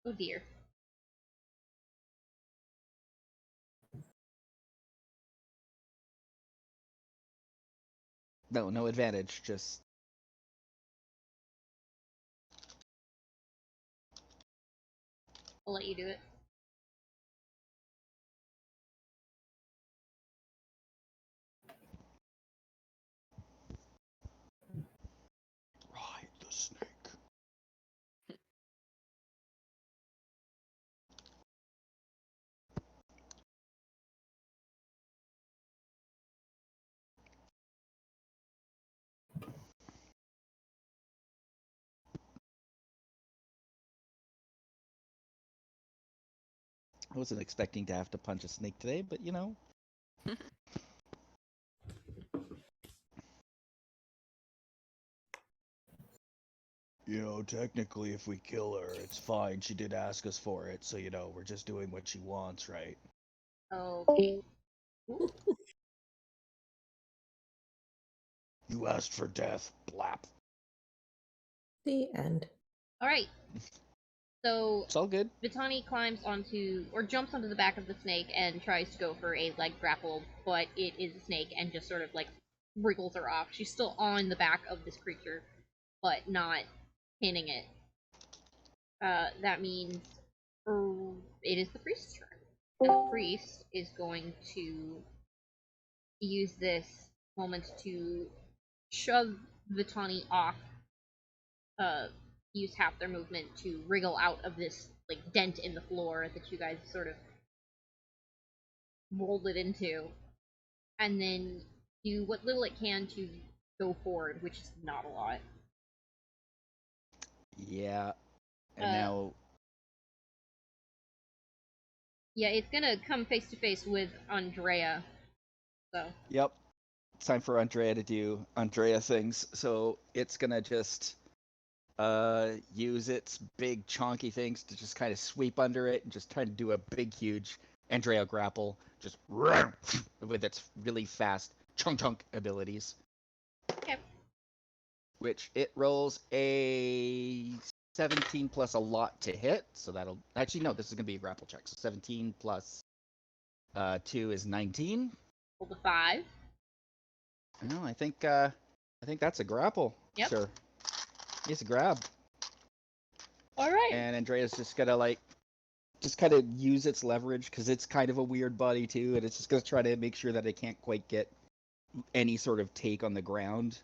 Oh dear. No advantage. Just I'll let you do it. ride the snake. I wasn't expecting to have to punch a snake today, but you know. You know, technically, if we kill her, it's fine. She did ask us for it, so you know, we're just doing what she wants, right? Okay. Ooh. You asked for death, blap. The end. Alright. So It's all good. Vitani climbs onto, or jumps onto the back of the snake and tries to go for a leg grapple, but it is a snake and just sort of like wriggles her off. She's still on the back of this creature, but not pinning it. That means it is the priest's turn. And the priest is going to use this moment to shove Vitani off, use half their movement to wriggle out of this like dent in the floor that you guys sort of rolled it into, and then do what little it can to go forward, which is not a lot. Yeah. And now. Yeah, it's gonna come face to face with Andrea. So. Yep. it's time for Andrea to do Andrea things. So it's gonna just use its big chonky things to just kind of sweep under it and just try to do a big huge Andrea grapple, just with its really fast chunk abilities. Okay. Which it rolls a 17 plus a lot to hit, so that'll actually no, this is gonna be a grapple check. So 17 plus 2 is 19. Roll the 5. No, I think that's a grapple. Yep. Sure. It's a grab. All right. And Andrea's just gonna just kind of use its leverage because it's kind of a weird body too, and it's just gonna try to make sure that it can't quite get any sort of take on the ground,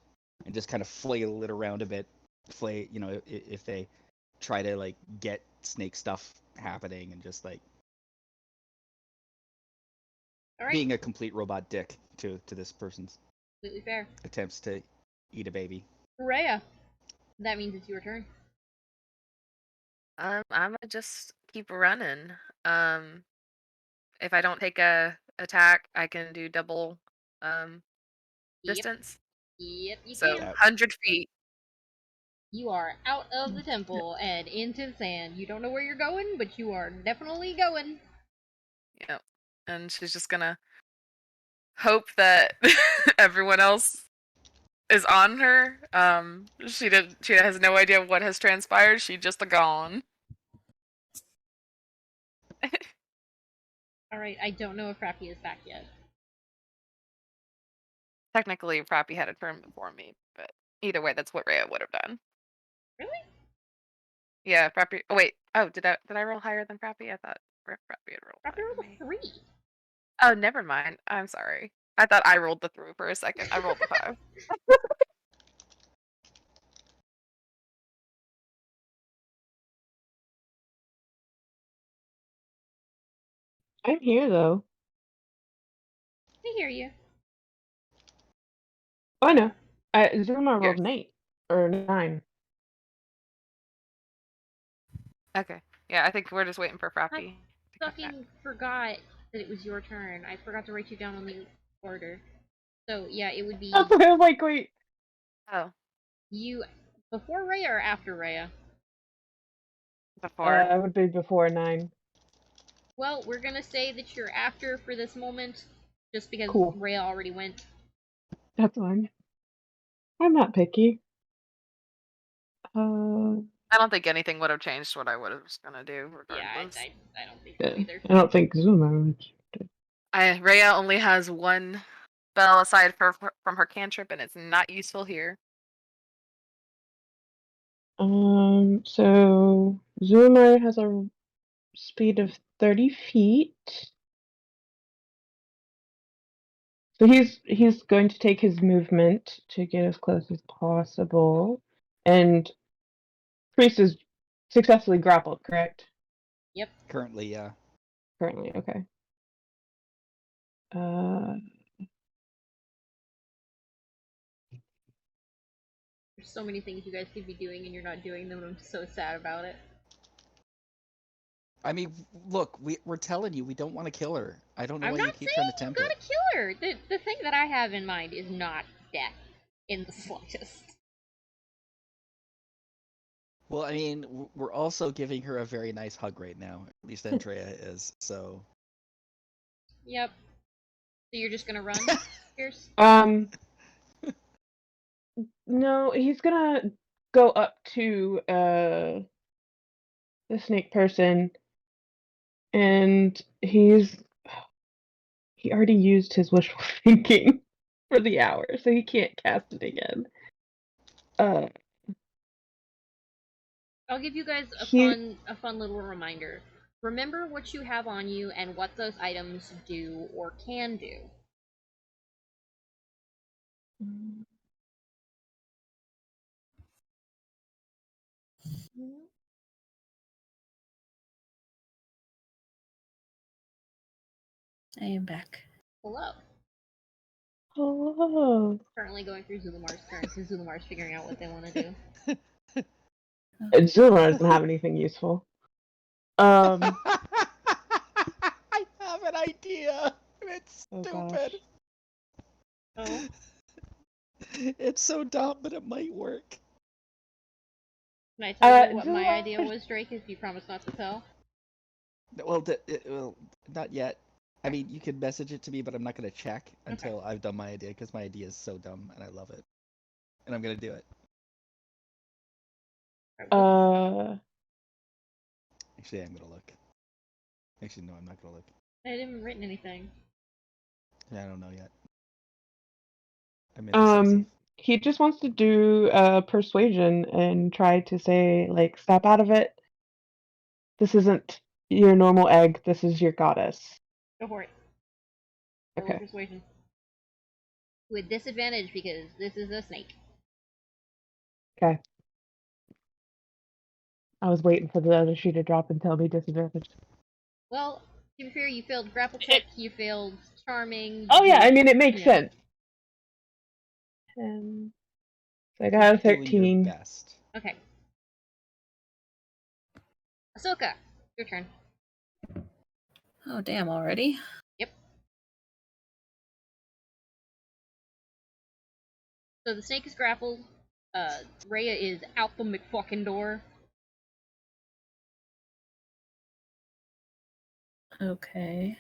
and just kind of flail it around a bit. If they try to get snake stuff happening, and just All right. being a complete robot dick to this person's Completely fair. attempts to eat a baby. Rhea. That means it's your turn. I'm gonna just keep running. If I don't take a attack, I can do double distance. Yep, you So can. 100 feet. You are out of the temple and into the sand. You don't know where you're going, but you are definitely going. Yep. And she's just gonna hope that everyone else is on her. She has no idea what has transpired. She just gone. Alright, I don't know if Frappi is back yet. Technically, Frappi had a turn before me, but either way, that's what Rhea would have done. Really? Yeah, Frappi. Oh wait. Oh, did I roll higher than Frappi? I thought Frappi had rolled. Frappi higher rolled than me. a 3. Oh, never mind. I'm sorry. I thought I rolled the 3 for a second. I rolled the 5. I'm here though. I hear you. Oh, I know. Zuma Here. rolled an 8 or 9. Okay. Yeah, I think we're just waiting for Frappi. to come back. Fucking forgot that it was your turn. I forgot to write you down on the order. So, yeah, it would be That's why I was like, wait. Oh, you before Rhea or after Rhea? before. It would be before 9. Well, we're gonna say that you're after for this moment, just because Cool. Rhea already went. That's fine. I'm not picky. Uh, I don't think anything would have changed what I was gonna do, Yeah, regardless. I don't think yeah. so either. I don't think Zuma would. Rhea only has one spell aside from her cantrip, and it's not useful here. So Zuma has a speed of 30 feet. So he's going to take his movement to get as close as possible. And Priest is successfully grappled, correct? Yep. Currently, yeah. Currently, okay. There's so many things you guys could be doing and you're not doing them, and I'm so sad about it. I mean, look, we're telling you, we don't want to kill her. I don't know I'm why you not keep saying trying to you tempt gotta it. kill her. The thing that I have in mind is not death in the slightest. Well, I mean, we're also giving her a very nice hug right now. At least Andrea is, so... Yep. So you're just gonna run, Pierce? No, he's gonna go up to the snake person, and he already used his wishful thinking for the hour, so he can't cast it again. I'll give you guys a fun little reminder. Remember what you have on you and what those items do or can do. I am back. Hello. Hello. Currently going through Zulamar's turn, so Zulamar's figuring out what they want to do. Zuma doesn't have anything useful. I have an idea. It's Oh, stupid. gosh. Oh. It's so dumb, but it might work. Can I tell you what do my I- idea was, Drake, if you promise not to tell? Well, not yet. I mean, you can message it to me, but I'm not gonna check until I've done my idea, because my idea is so dumb and I love it, and I'm gonna do it. Actually, I'm gonna look. Actually, no, I'm not gonna look. I haven't written anything. Yeah, I don't know yet. I'm indecisive. He just wants to do persuasion and try to say, like, snap out of it. This isn't your normal egg. This is your goddess. Go for it. Roll Okay. persuasion. With disadvantage because this is a snake. Okay. I was waiting for the other shoe to drop and tell me disadvantage. Well, to be fair, you failed grapple check, you failed charming. Oh yeah, I mean it makes Yeah. sense. So I got a Doing your 13. best. Okay. Ahsoka, your turn. Oh, damn, already? Yep. So the snake is grappled. Rhea is out the McFucking door. Okay.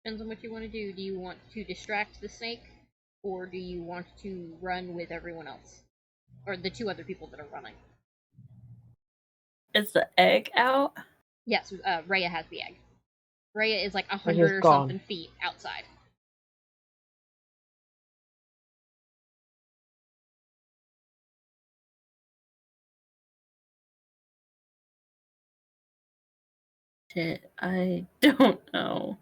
Depends on what you want to do. Do you want to distract the snake, or do you want to run with everyone else? Or the two other people that are running? Is the egg out? Yes, Rhea has the egg. Rhea is like 100 is or gone. something feet outside. Shit, I don't know.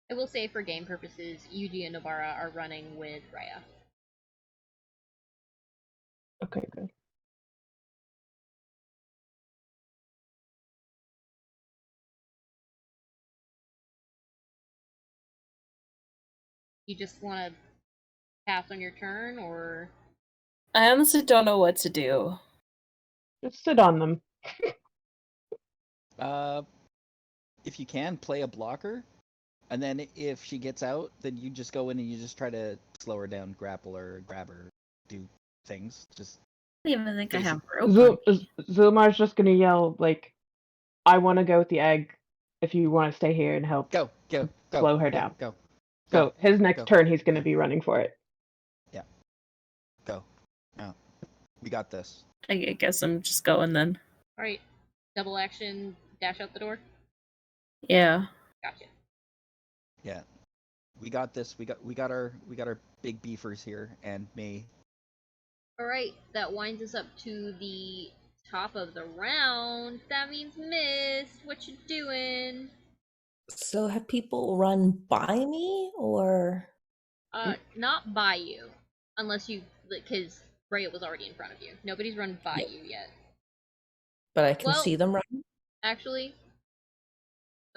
I will say for game purposes, Yuji and Nobara are running with Rhea. Okay, good. You just want to pass on your turn, or I honestly don't know what to do. Just sit on them. If you can, play a blocker, and then if she gets out, then you just go in and you just try to slow her down, grapple her, grab her, do things. Just I don't even think I have rope. Zulmar's just gonna yell, like, I want to go with the egg if you want to stay here and help go. slow her Yeah, down. Go. So his next Go. turn, he's gonna be running for it. Yeah. Go. Yeah. We got this. I guess I'm just going then. alright, double action, dash out the door. Yeah. Gotcha. Yeah. We got this. We got our big beefers here and me. Alright, that winds us up to the top of the round. That means Miss, what you doing? So have people run by me or Not by you, unless you, because Rhea was already in front of you. Nobody's run by Yep. you yet. but I can Well- see them run? Actually,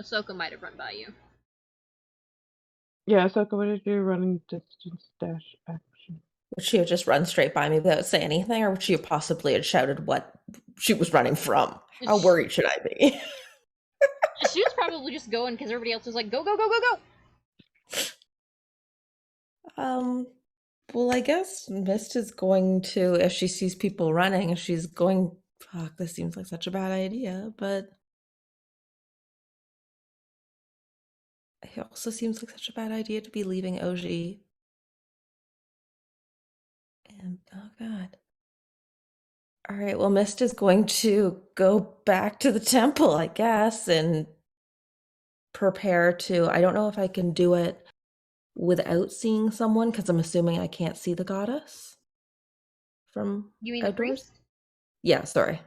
Ahsoka might have run by you. Yeah, Ahsoka, what did you do? Running distance dash action. Would she have just run straight by me without saying anything, or would she have possibly had shouted what she was running from? How worried should I be? She was probably just going because everybody else was like, go, go, go, go, go! Well, I guess Mist is going to, if she sees people running, she's going, fuck, this seems like such a bad idea, but it also seems like such a bad idea to be leaving Augie. And, oh god. Alright, well, Mist is going to go back to the temple, I guess, and prepare to, I don't know if I can do it without seeing someone, because I'm assuming I can't see the goddess from You mean the outdoors. priest? Yeah, sorry.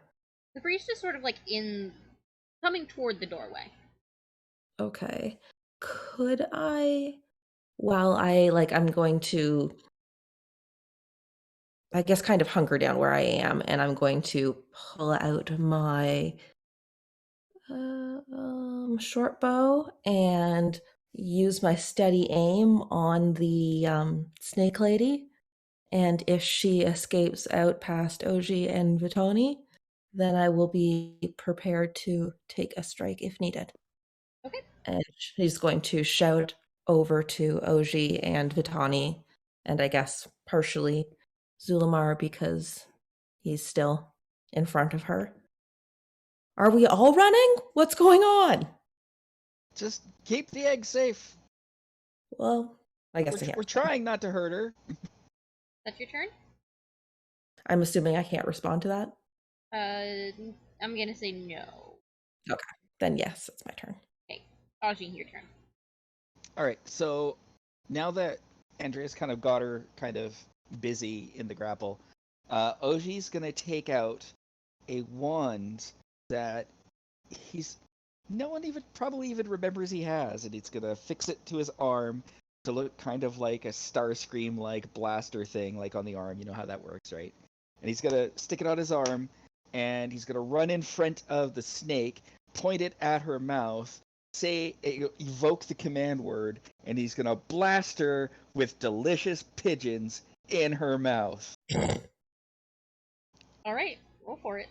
The priest is sort of like coming toward the doorway. Okay. Could I, while I'm going to I guess, kind of hunker down where I am, and I'm going to pull out my short bow and use my steady aim on the snake lady. And if she escapes out past Augie and Vitani, then I will be prepared to take a strike if needed. Okay. And she's going to shout over to Augie and Vitani, and I guess partially Zulamar because he's still in front of her. Are we all running? What's going on? Just keep the egg safe. Well, I guess We're trying not to hurt her. That's your turn? I'm assuming I can't respond to that. I'm gonna say no. Okay, then yes, it's my turn. Okay, Augie, your turn. All right, so now that Andrea's kind of got her kind of busy in the grapple, Augie's gonna take out a wand that no one probably even remembers he has, and he's gonna fix it to his arm to look kind of like a Starscream like blaster thing, like on the arm. You know how that works, right? And he's gonna stick it on his arm, and he's gonna run in front of the snake, point it at her mouth, evoke the command word, and he's gonna blast her with delicious pigeons in her mouth. All right, roll for it.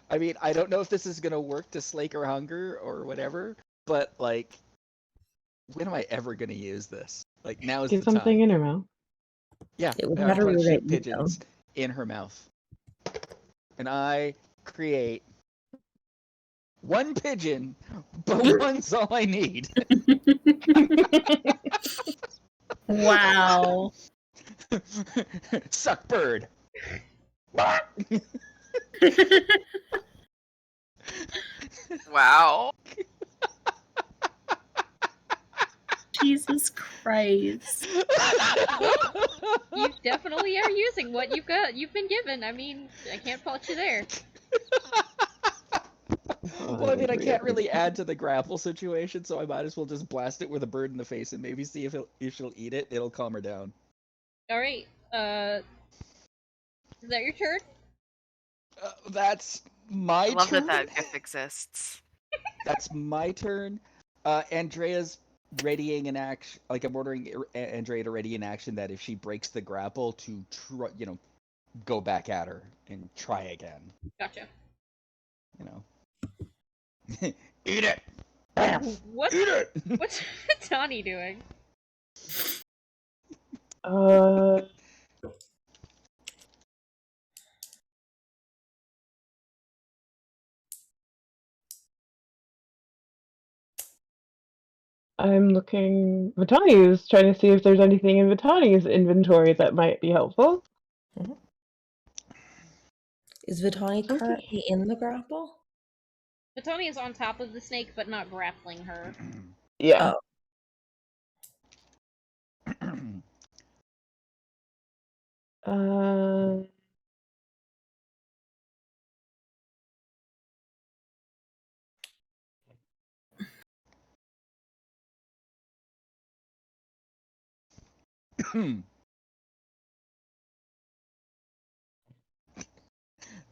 I mean, I don't know if this is gonna work to slake her hunger or whatever, but like, when am I ever gonna use this? Like, now is Get the time. something in her mouth. Yeah, it would I'm matter gonna that shoot you pigeons in her mouth, and I create one pigeon, but one's all I need. Wow. Suck bird. Wow. Jesus Christ. You definitely are using what you've been given. I mean, I can't fault you there. Well, I mean, I can't really add to the grapple situation, so I might as well just blast it with a bird in the face and maybe see if she'll eat it. It'll calm her down. All right. Is that your turn? That's my I love turn. that gift exists. That's my turn. Andrea's readying an action. Like, I'm ordering Andrea to ready an action that if she breaks the grapple to go back at her and try again. Gotcha. Eat it. What's Eat it. what's Tawny doing? I'm looking. Vitani is trying to see if there's anything in Vitani's inventory that might be helpful. Mm-hmm. Is Vitani currently in the grapple? Vitani is on top of the snake, but not grappling her. Yeah.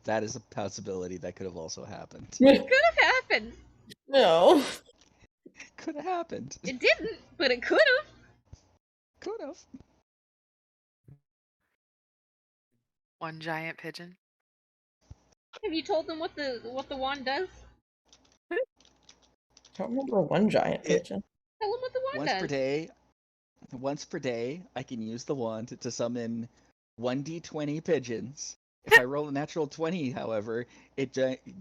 That is a possibility that could have also happened. It could have happened. No. Could have happened. It didn't, but it could have. Could have. One giant pigeon. Have you told them what the wand does? I don't remember one giant pigeon. Tell them what the wand does. Once per day, I can use the wand to summon 1d20 pigeons. If I roll a natural 20, however, it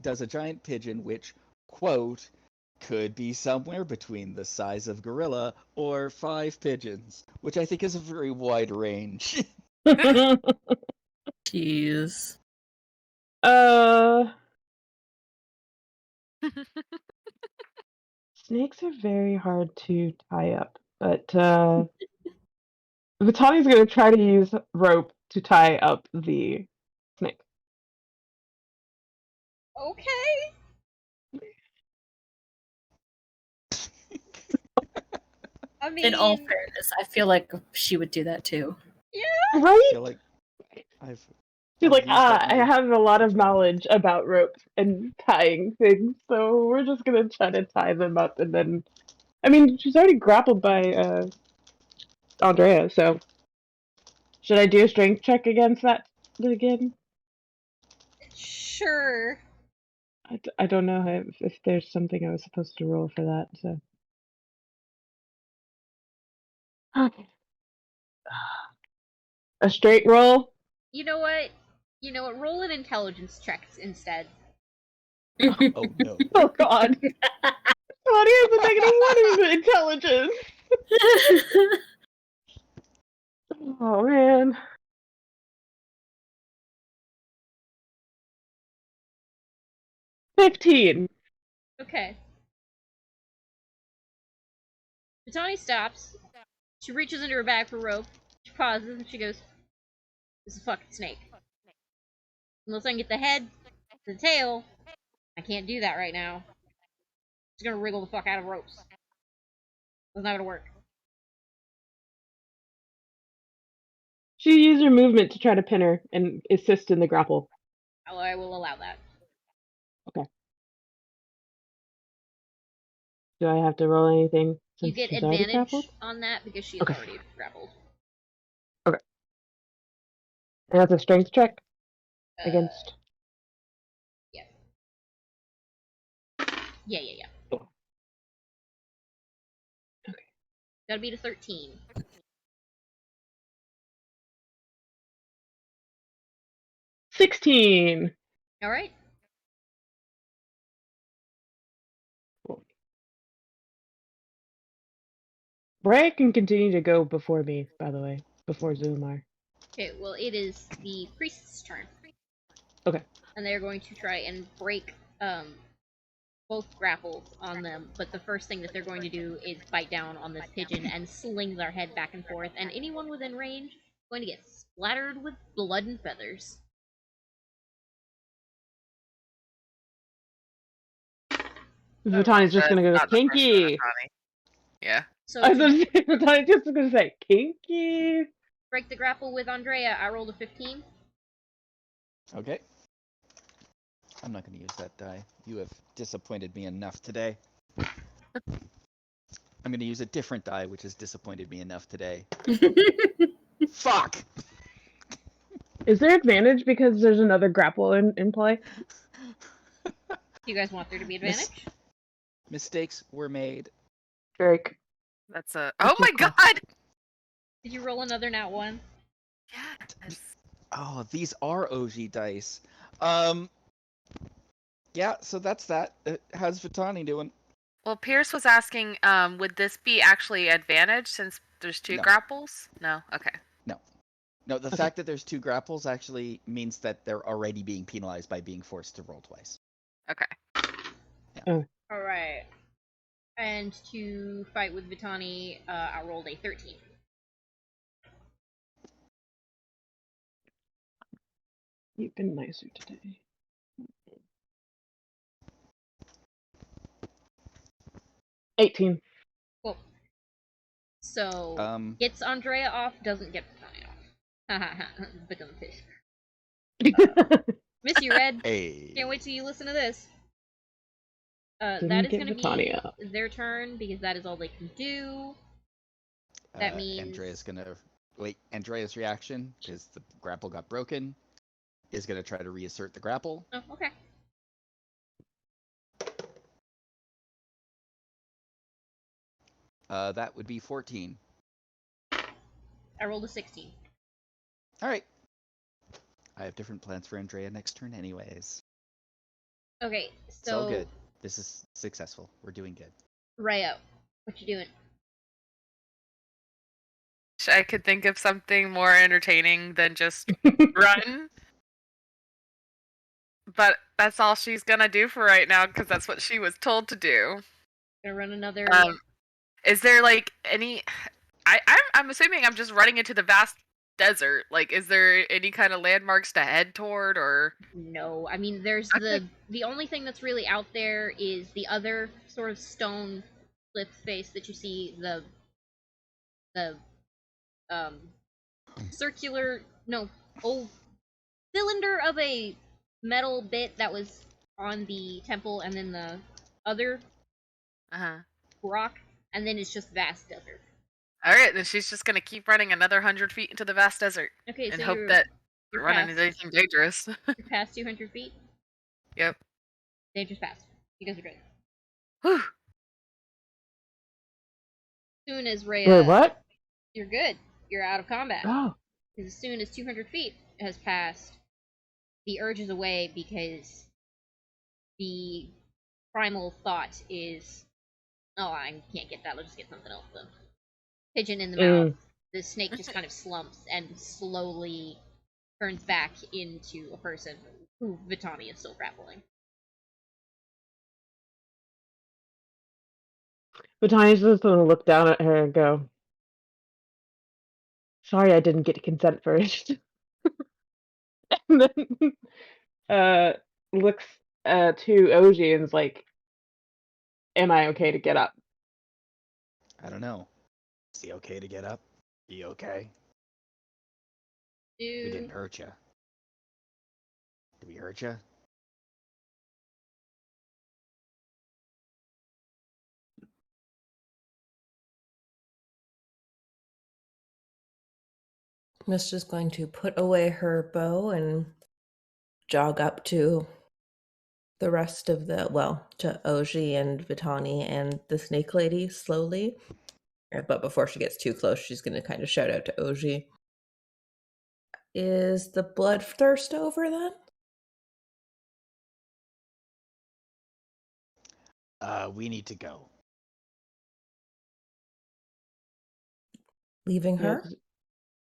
does a giant pigeon, which, quote, could be somewhere between the size of gorilla or 5 pigeons, which I think is a very wide range. Jeez. Snakes are very hard to tie up, but Vitani's going to try to use rope to tie up the snake. Okay. I mean, In all fairness, I feel like she would do that too. Yeah. Right? I feel like She's like, used up I my have a lot of control. knowledge about ropes and tying things, so we're just gonna try to tie them up, and then, I mean, she's already grappled by Andrea, so should I do a strength check against that again? Sure. I don't know if there's something I was supposed to roll for that, so. Okay. A straight roll? You know what? Roll an intelligence check instead. Oh no. Oh god. Claudia has a -1 in intelligence. Oh man. $15. Okay. Batani stops. She reaches into her bag for rope. She pauses and she goes, "This is a fucking snake. Unless I can get the head, the tail, I can't do that right now. It's gonna wriggle the fuck out of ropes. It's not gonna work." She used her movement to try to pin her and assist in the grapple. I will allow that. Okay. Do I have to roll anything You since get she's already advantage grappled? on that because she's Okay. already grappled. Okay. And that's a strength check against. Yeah. Oh. Okay. Gotta beat a 13. 16. Alright. Bray can continue to go before me, by the way, before Zumar. Okay, well, it is the priest's turn. Okay. And they're going to try and break both grapples on them, but the first thing that they're going to do is bite down on this pigeon and sling their head back and forth, and anyone within range is going to get splattered with blood and feathers. Vitani's just gonna go Not the first kinky. Vitani. Yeah. So I was to Vitani's just gonna say kinky. break the grapple with Andrea, I rolled a 15. Okay. I'm not going to use that die. You have disappointed me enough today. I'm going to use a different die, which has disappointed me enough today. Fuck! Is there advantage because there's another grapple in play? Do you guys want there to be advantage? Mistakes were made. Drake. That's a. Oh my god! Did you roll another nat 1? Yes. Oh, these are Augie dice. Yeah, so that's that. How's Vitani doing? Well, Pierce was asking, would this be actually advantage since there's two No. grapples? No? Okay. No, the fact that there's two grapples actually means that they're already being penalized by being forced to roll twice. Okay. Alright. And to fight with Vitani, I rolled a 13. You've been nicer today. 18. Cool. So, gets Andrea off, doesn't get Vitani off. Haha, become fish. Miss you, Red. Hey. Can't wait till you listen to this. Didn't That is get going to be Vitani their turn because that is all they can do. That means Andrea's gonna wait. Andrea's reaction, because the grapple got broken, is gonna try to reassert the grapple. Oh, okay. That would be 14. I rolled a 16. All right. I have different plans for Andrea next turn, anyways. Okay, It's all so good. This is successful. We're doing good. Rhea, what you doing? I could think of something more entertaining than just run. But that's all she's gonna do for right now because that's what she was told to do. Gonna run another. Is there like any? I'm assuming I'm just running into the vast desert. Like, is there any kind of landmarks to head toward, or? No, I mean there's the only thing that's really out there is the other sort of stone cliff face that you see, the circular, no, cylinder of a metal bit that was on the temple, and then the other rock, and then it's just vast desert. Alright, then she's just gonna keep running another 100 feet into the vast desert. Okay, and so hope you're that we're running past, into anything dangerous. you're past 200 feet. Yep. Dangerous fast. You guys are good. Whew. Soon as Wait, Rhea, what? you're good. You're out of combat. Oh. Because as soon as 200 feet has passed, the urge is away because the primal thought is, oh, I can't get that. Let's just get something else. The pigeon in the mouth. The snake just kind of slumps and slowly turns back into a person who Vitani is still grappling. But Tiny's just gonna look down at her and go, sorry I didn't get consent first. And then looks to Augie and is like, am I okay to get up? I don't know. Is he okay to get up? He okay? We didn't hurt you. Did we hurt you? Mist is going to put away her bow and jog up to the rest of the, well, to Augie and Vitani and the snake lady slowly. But before she gets too close, she's going to kind of shout out to Augie. Is the bloodthirst over then? We need to go. Leaving her?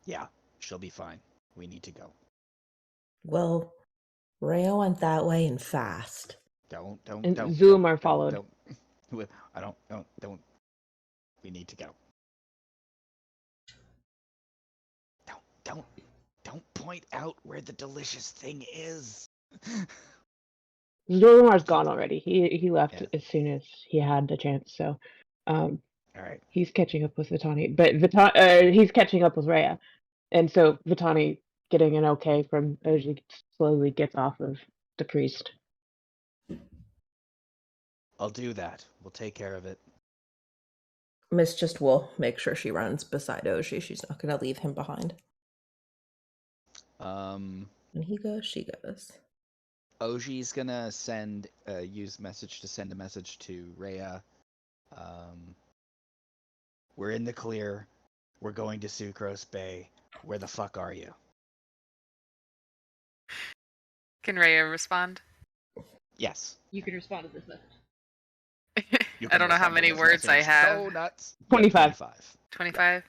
Yeah, she'll be fine. We need to go. Well, Rhea went that way and fast. And Don't. Zulmar followed. Don't. We need to go. Don't point out where the delicious thing is. Zulmar's gone already. He left Yeah. as soon as he had the chance, so All right. he's catching up with Vitani. But he's catching up with Rhea. And so Vitani, getting an okay from Augie, slowly gets off of the priest. I'll do that. We'll take care of it. Miss just will make sure she runs beside Augie. She's not going to leave him behind. When he goes, she goes. Augie's gonna use message to send a message to Rhea. We're in the clear. We're going to Sucrose Bay. Where the fuck are you? Can Rhea respond? Yes. You can respond to this message. I don't know how many words I have. So nuts. 25. 25?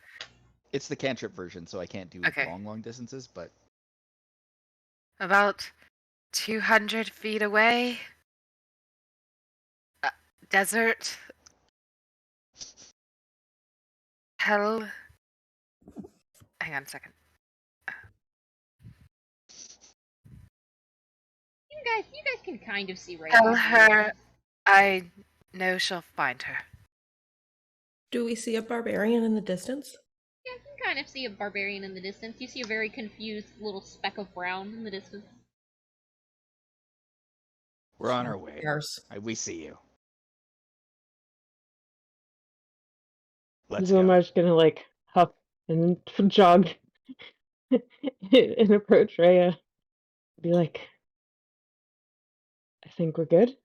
It's the cantrip version, so I can't do Okay. long distances, but... About 200 feet away. Desert. Hell. Hang on a second. You guys can kind of see right Tell now. her I know she'll find her. Do we see a barbarian in the distance? Yeah, you can kind of see a barbarian in the distance. You see a very confused little speck of brown in the distance. We're on our way. Yes. We see you. Let's Zulmar's gonna huff and then jog and approach Rhea. Be like, I think we're good.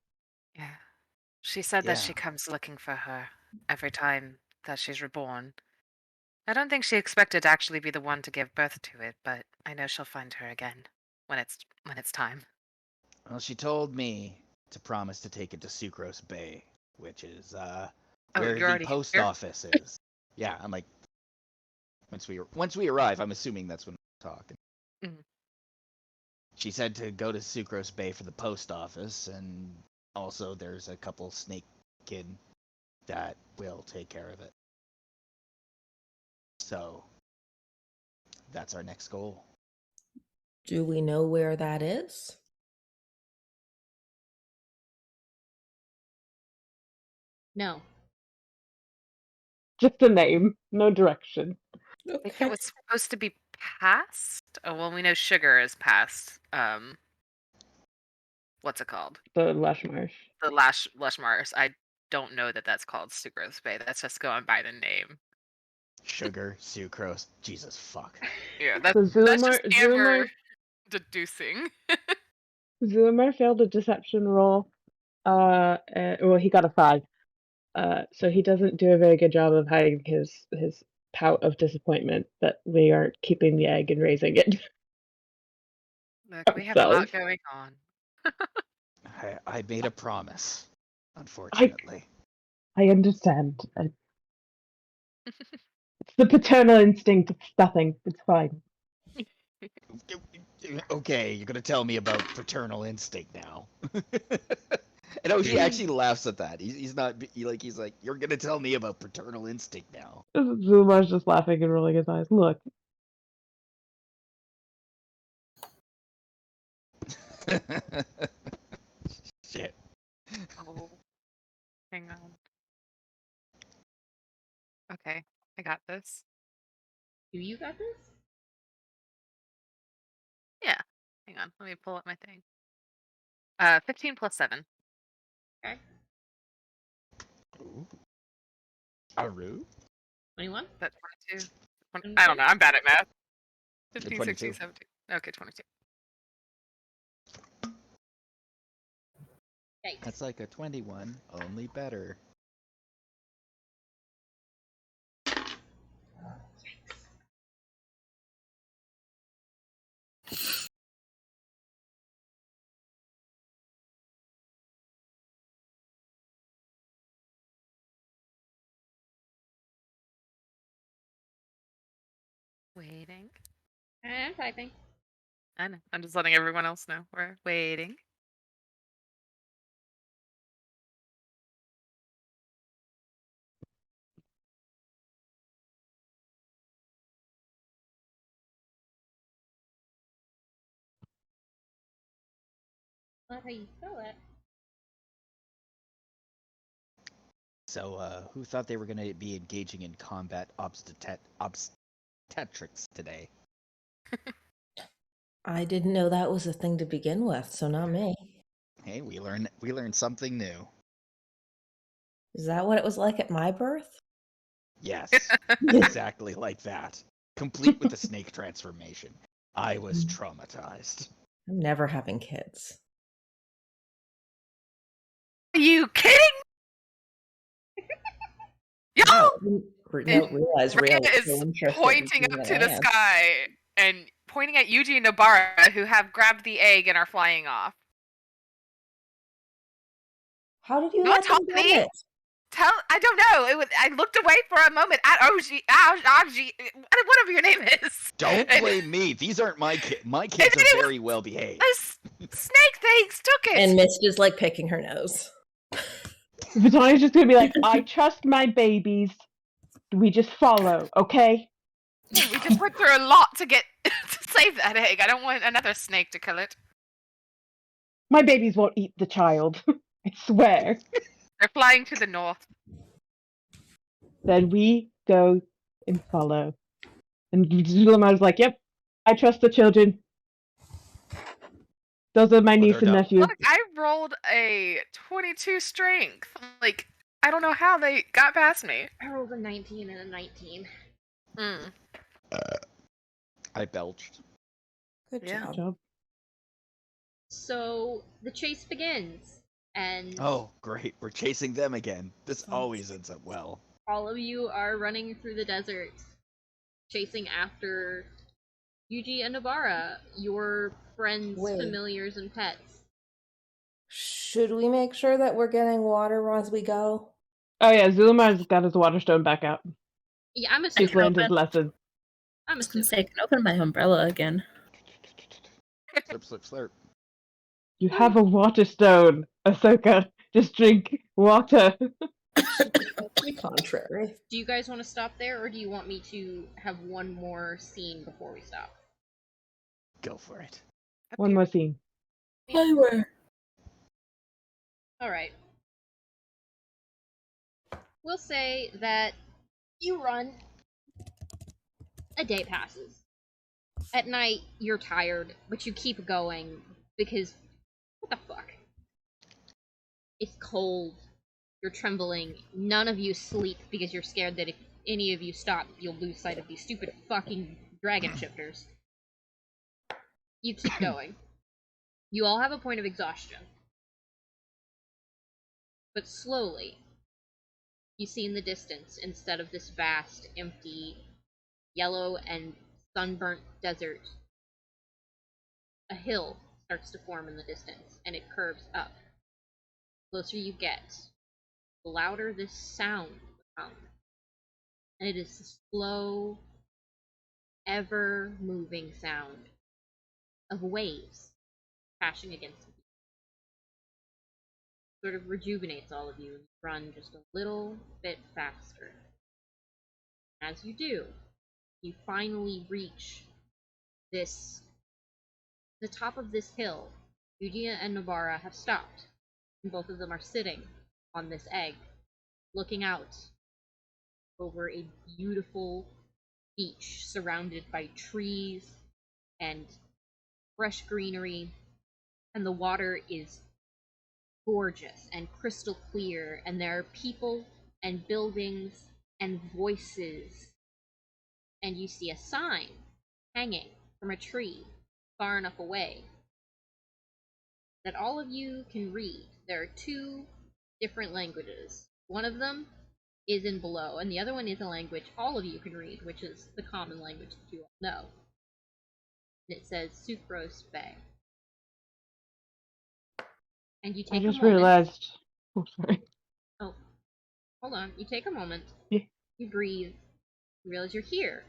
Yeah. She said that Yeah. she comes looking for her every time that she's reborn. I don't think she expected to actually be the one to give birth to it, but I know she'll find her again when it's time. Well, she told me to promise to take it to Sucrose Bay, which is where you're the already post here? office is. Yeah, I'm like, once we arrive, I'm assuming that's when we talk. Mhm. She said to go to Sucrose Bay for the post office, and also there's a couple snake kid that will take care of it. So that's our next goal. Do we know where that is? No. Just a name, no direction. I think it was supposed to be past? Oh, well, we know sugar is past. What's it called? The lush marsh. The Lush Mars. I don't know that that's called Sucrose Bay. That's just going by the name. Sugar, sucrose. Jesus fuck. Yeah, So that's just Amber deducing. Zulamar failed a deception roll. Well, he got a 5. So he doesn't do a very good job of hiding his pout of disappointment that we are keeping the egg and raising it. Look, we have a lot ourselves. going on. I made a promise, unfortunately. I understand. It's the paternal instinct. It's nothing. It's fine. Okay, you're gonna tell me about paternal instinct now. And Augie actually laughs at that. He's not he's like, you're gonna tell me about paternal instinct now. Zulamar's just laughing and rolling his eyes. Look, Shit. Oh, hang on. Okay, I got this. Do you got this? Yeah. Hang on, let me pull up my thing. 15 plus 7. Okay. Ooh. Aru? 21? Is that 22? I don't know, I'm bad at math. 15, 22. 16, 17. Okay, 22. Yikes. That's like a 21, only better. Waiting. I'm typing. I know. I'm just letting everyone else know. We're waiting. Not how you spell it. So, who thought they were gonna be engaging in combat obstetrics today? I didn't know that was a thing to begin with, so not me. Hey, we learned something new. Is that what it was like at my birth? Yes, exactly like that. Complete with the snake transformation. I was traumatized. I'm never having kids. Are you kidding? Yo! No, I didn't realize Rhea Rhea was is so interested in pointing up human to the ants. sky and pointing at Yuji and Nobara, who have grabbed the egg and are flying off. How did you Don't let them talk to get me. it? I don't know. I looked away for a moment at Augie, whatever your name is. Don't And blame me. These aren't my kids. My kids And are it was- very well behaved. those snake things took it. And Mist is like picking her nose. Vitalia's just gonna be like, I trust my babies. We just follow, okay? Yeah, we just went through a lot to get to save that egg. I don't want another snake to kill it. My babies won't eat the child. I swear. They're flying to the north. Then we go and follow. And Zulamar's like, yep, I trust the children. Those are my But niece they're and not- nephew. Look, I rolled a 22 strength. Like, I don't know how they got past me. I rolled a 19 and a 19. I belched. Good Yeah. job. Job. So the chase begins, and Oh, great. We're chasing them again. This always ends up well. all of you are running through the desert, chasing after Yuji and Nobara, your friends, Wait. familiars, and pets. Should we make sure that we're getting water as we go? Oh yeah, Zulamar's got his water stone back out. Yeah, I'm He's assuming. learned his lesson. I'm I was gonna assuming. say, I can open my umbrella again. Slurp, slurp, slurp. You have a water stone, Ahsoka. Just drink water. The contrary. Do you guys want to stop there, or do you want me to have one more scene before we stop? Go for it. One more scene. Highway. Alright. We'll say that you run. A day passes. At night, you're tired, but you keep going because what the fuck? It's cold. You're trembling. None of you sleep because you're scared that if any of you stop, you'll lose sight of these stupid fucking dragon shifters. You keep going. You all have a point of exhaustion. But slowly, you see in the distance, instead of this vast, empty, yellow and sunburnt desert, a hill starts to form in the distance, and it curves up. The closer you get, the louder this sound becomes. And it is a slow, ever-moving sound of waves crashing against the beach. Sort of rejuvenates all of you and run just a little bit faster. As you do, you finally reach the top of this hill. Udia and Nabara have stopped, and both of them are sitting on this egg, looking out over a beautiful beach surrounded by trees and fresh greenery, and the water is gorgeous and crystal clear, and there are people and buildings and voices, and you see a sign hanging from a tree far enough away that all of you can read. There are two different languages. One of them is in below, and the other one is a language all of you can read, which is the common language that you all know. And it says Sucrose Bay. And you take I just a moment. realized. Oh, sorry. Oh, hold on. You take a moment. Yeah. You breathe. You realize you're here.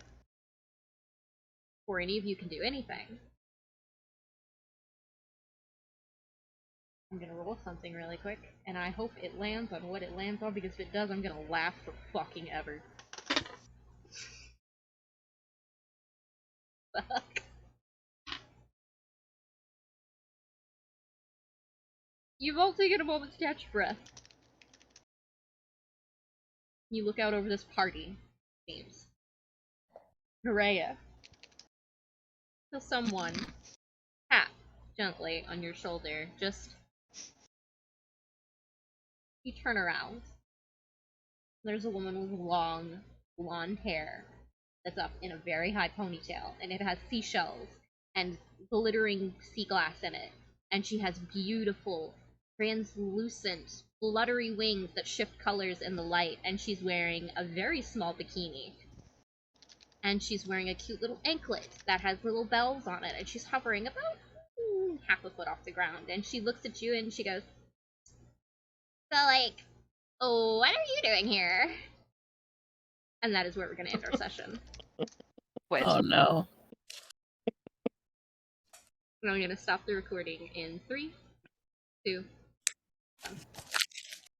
Before any of you can do anything, I'm gonna roll something really quick, and I hope it lands on what it lands on, because if it does, I'm gonna laugh for fucking ever. Fuck. You've all taken a moment to catch your breath. You look out over this party, it seems. Rhea. So someone tap gently on your shoulder. Just you turn around. There's a woman with long, blonde hair that's up in a very high ponytail, and it has seashells and glittering sea glass in it. And she has beautiful, translucent, fluttery wings that shift colors in the light, and she's wearing a very small bikini. And she's wearing a cute little anklet that has little bells on it, and she's hovering about half a foot off the ground. And she looks at you and she goes, "So, like, oh, what are you doing here?" And that is where we're going to end our session. Which Oh no. And I'm going to stop the recording in 3, 2, 1.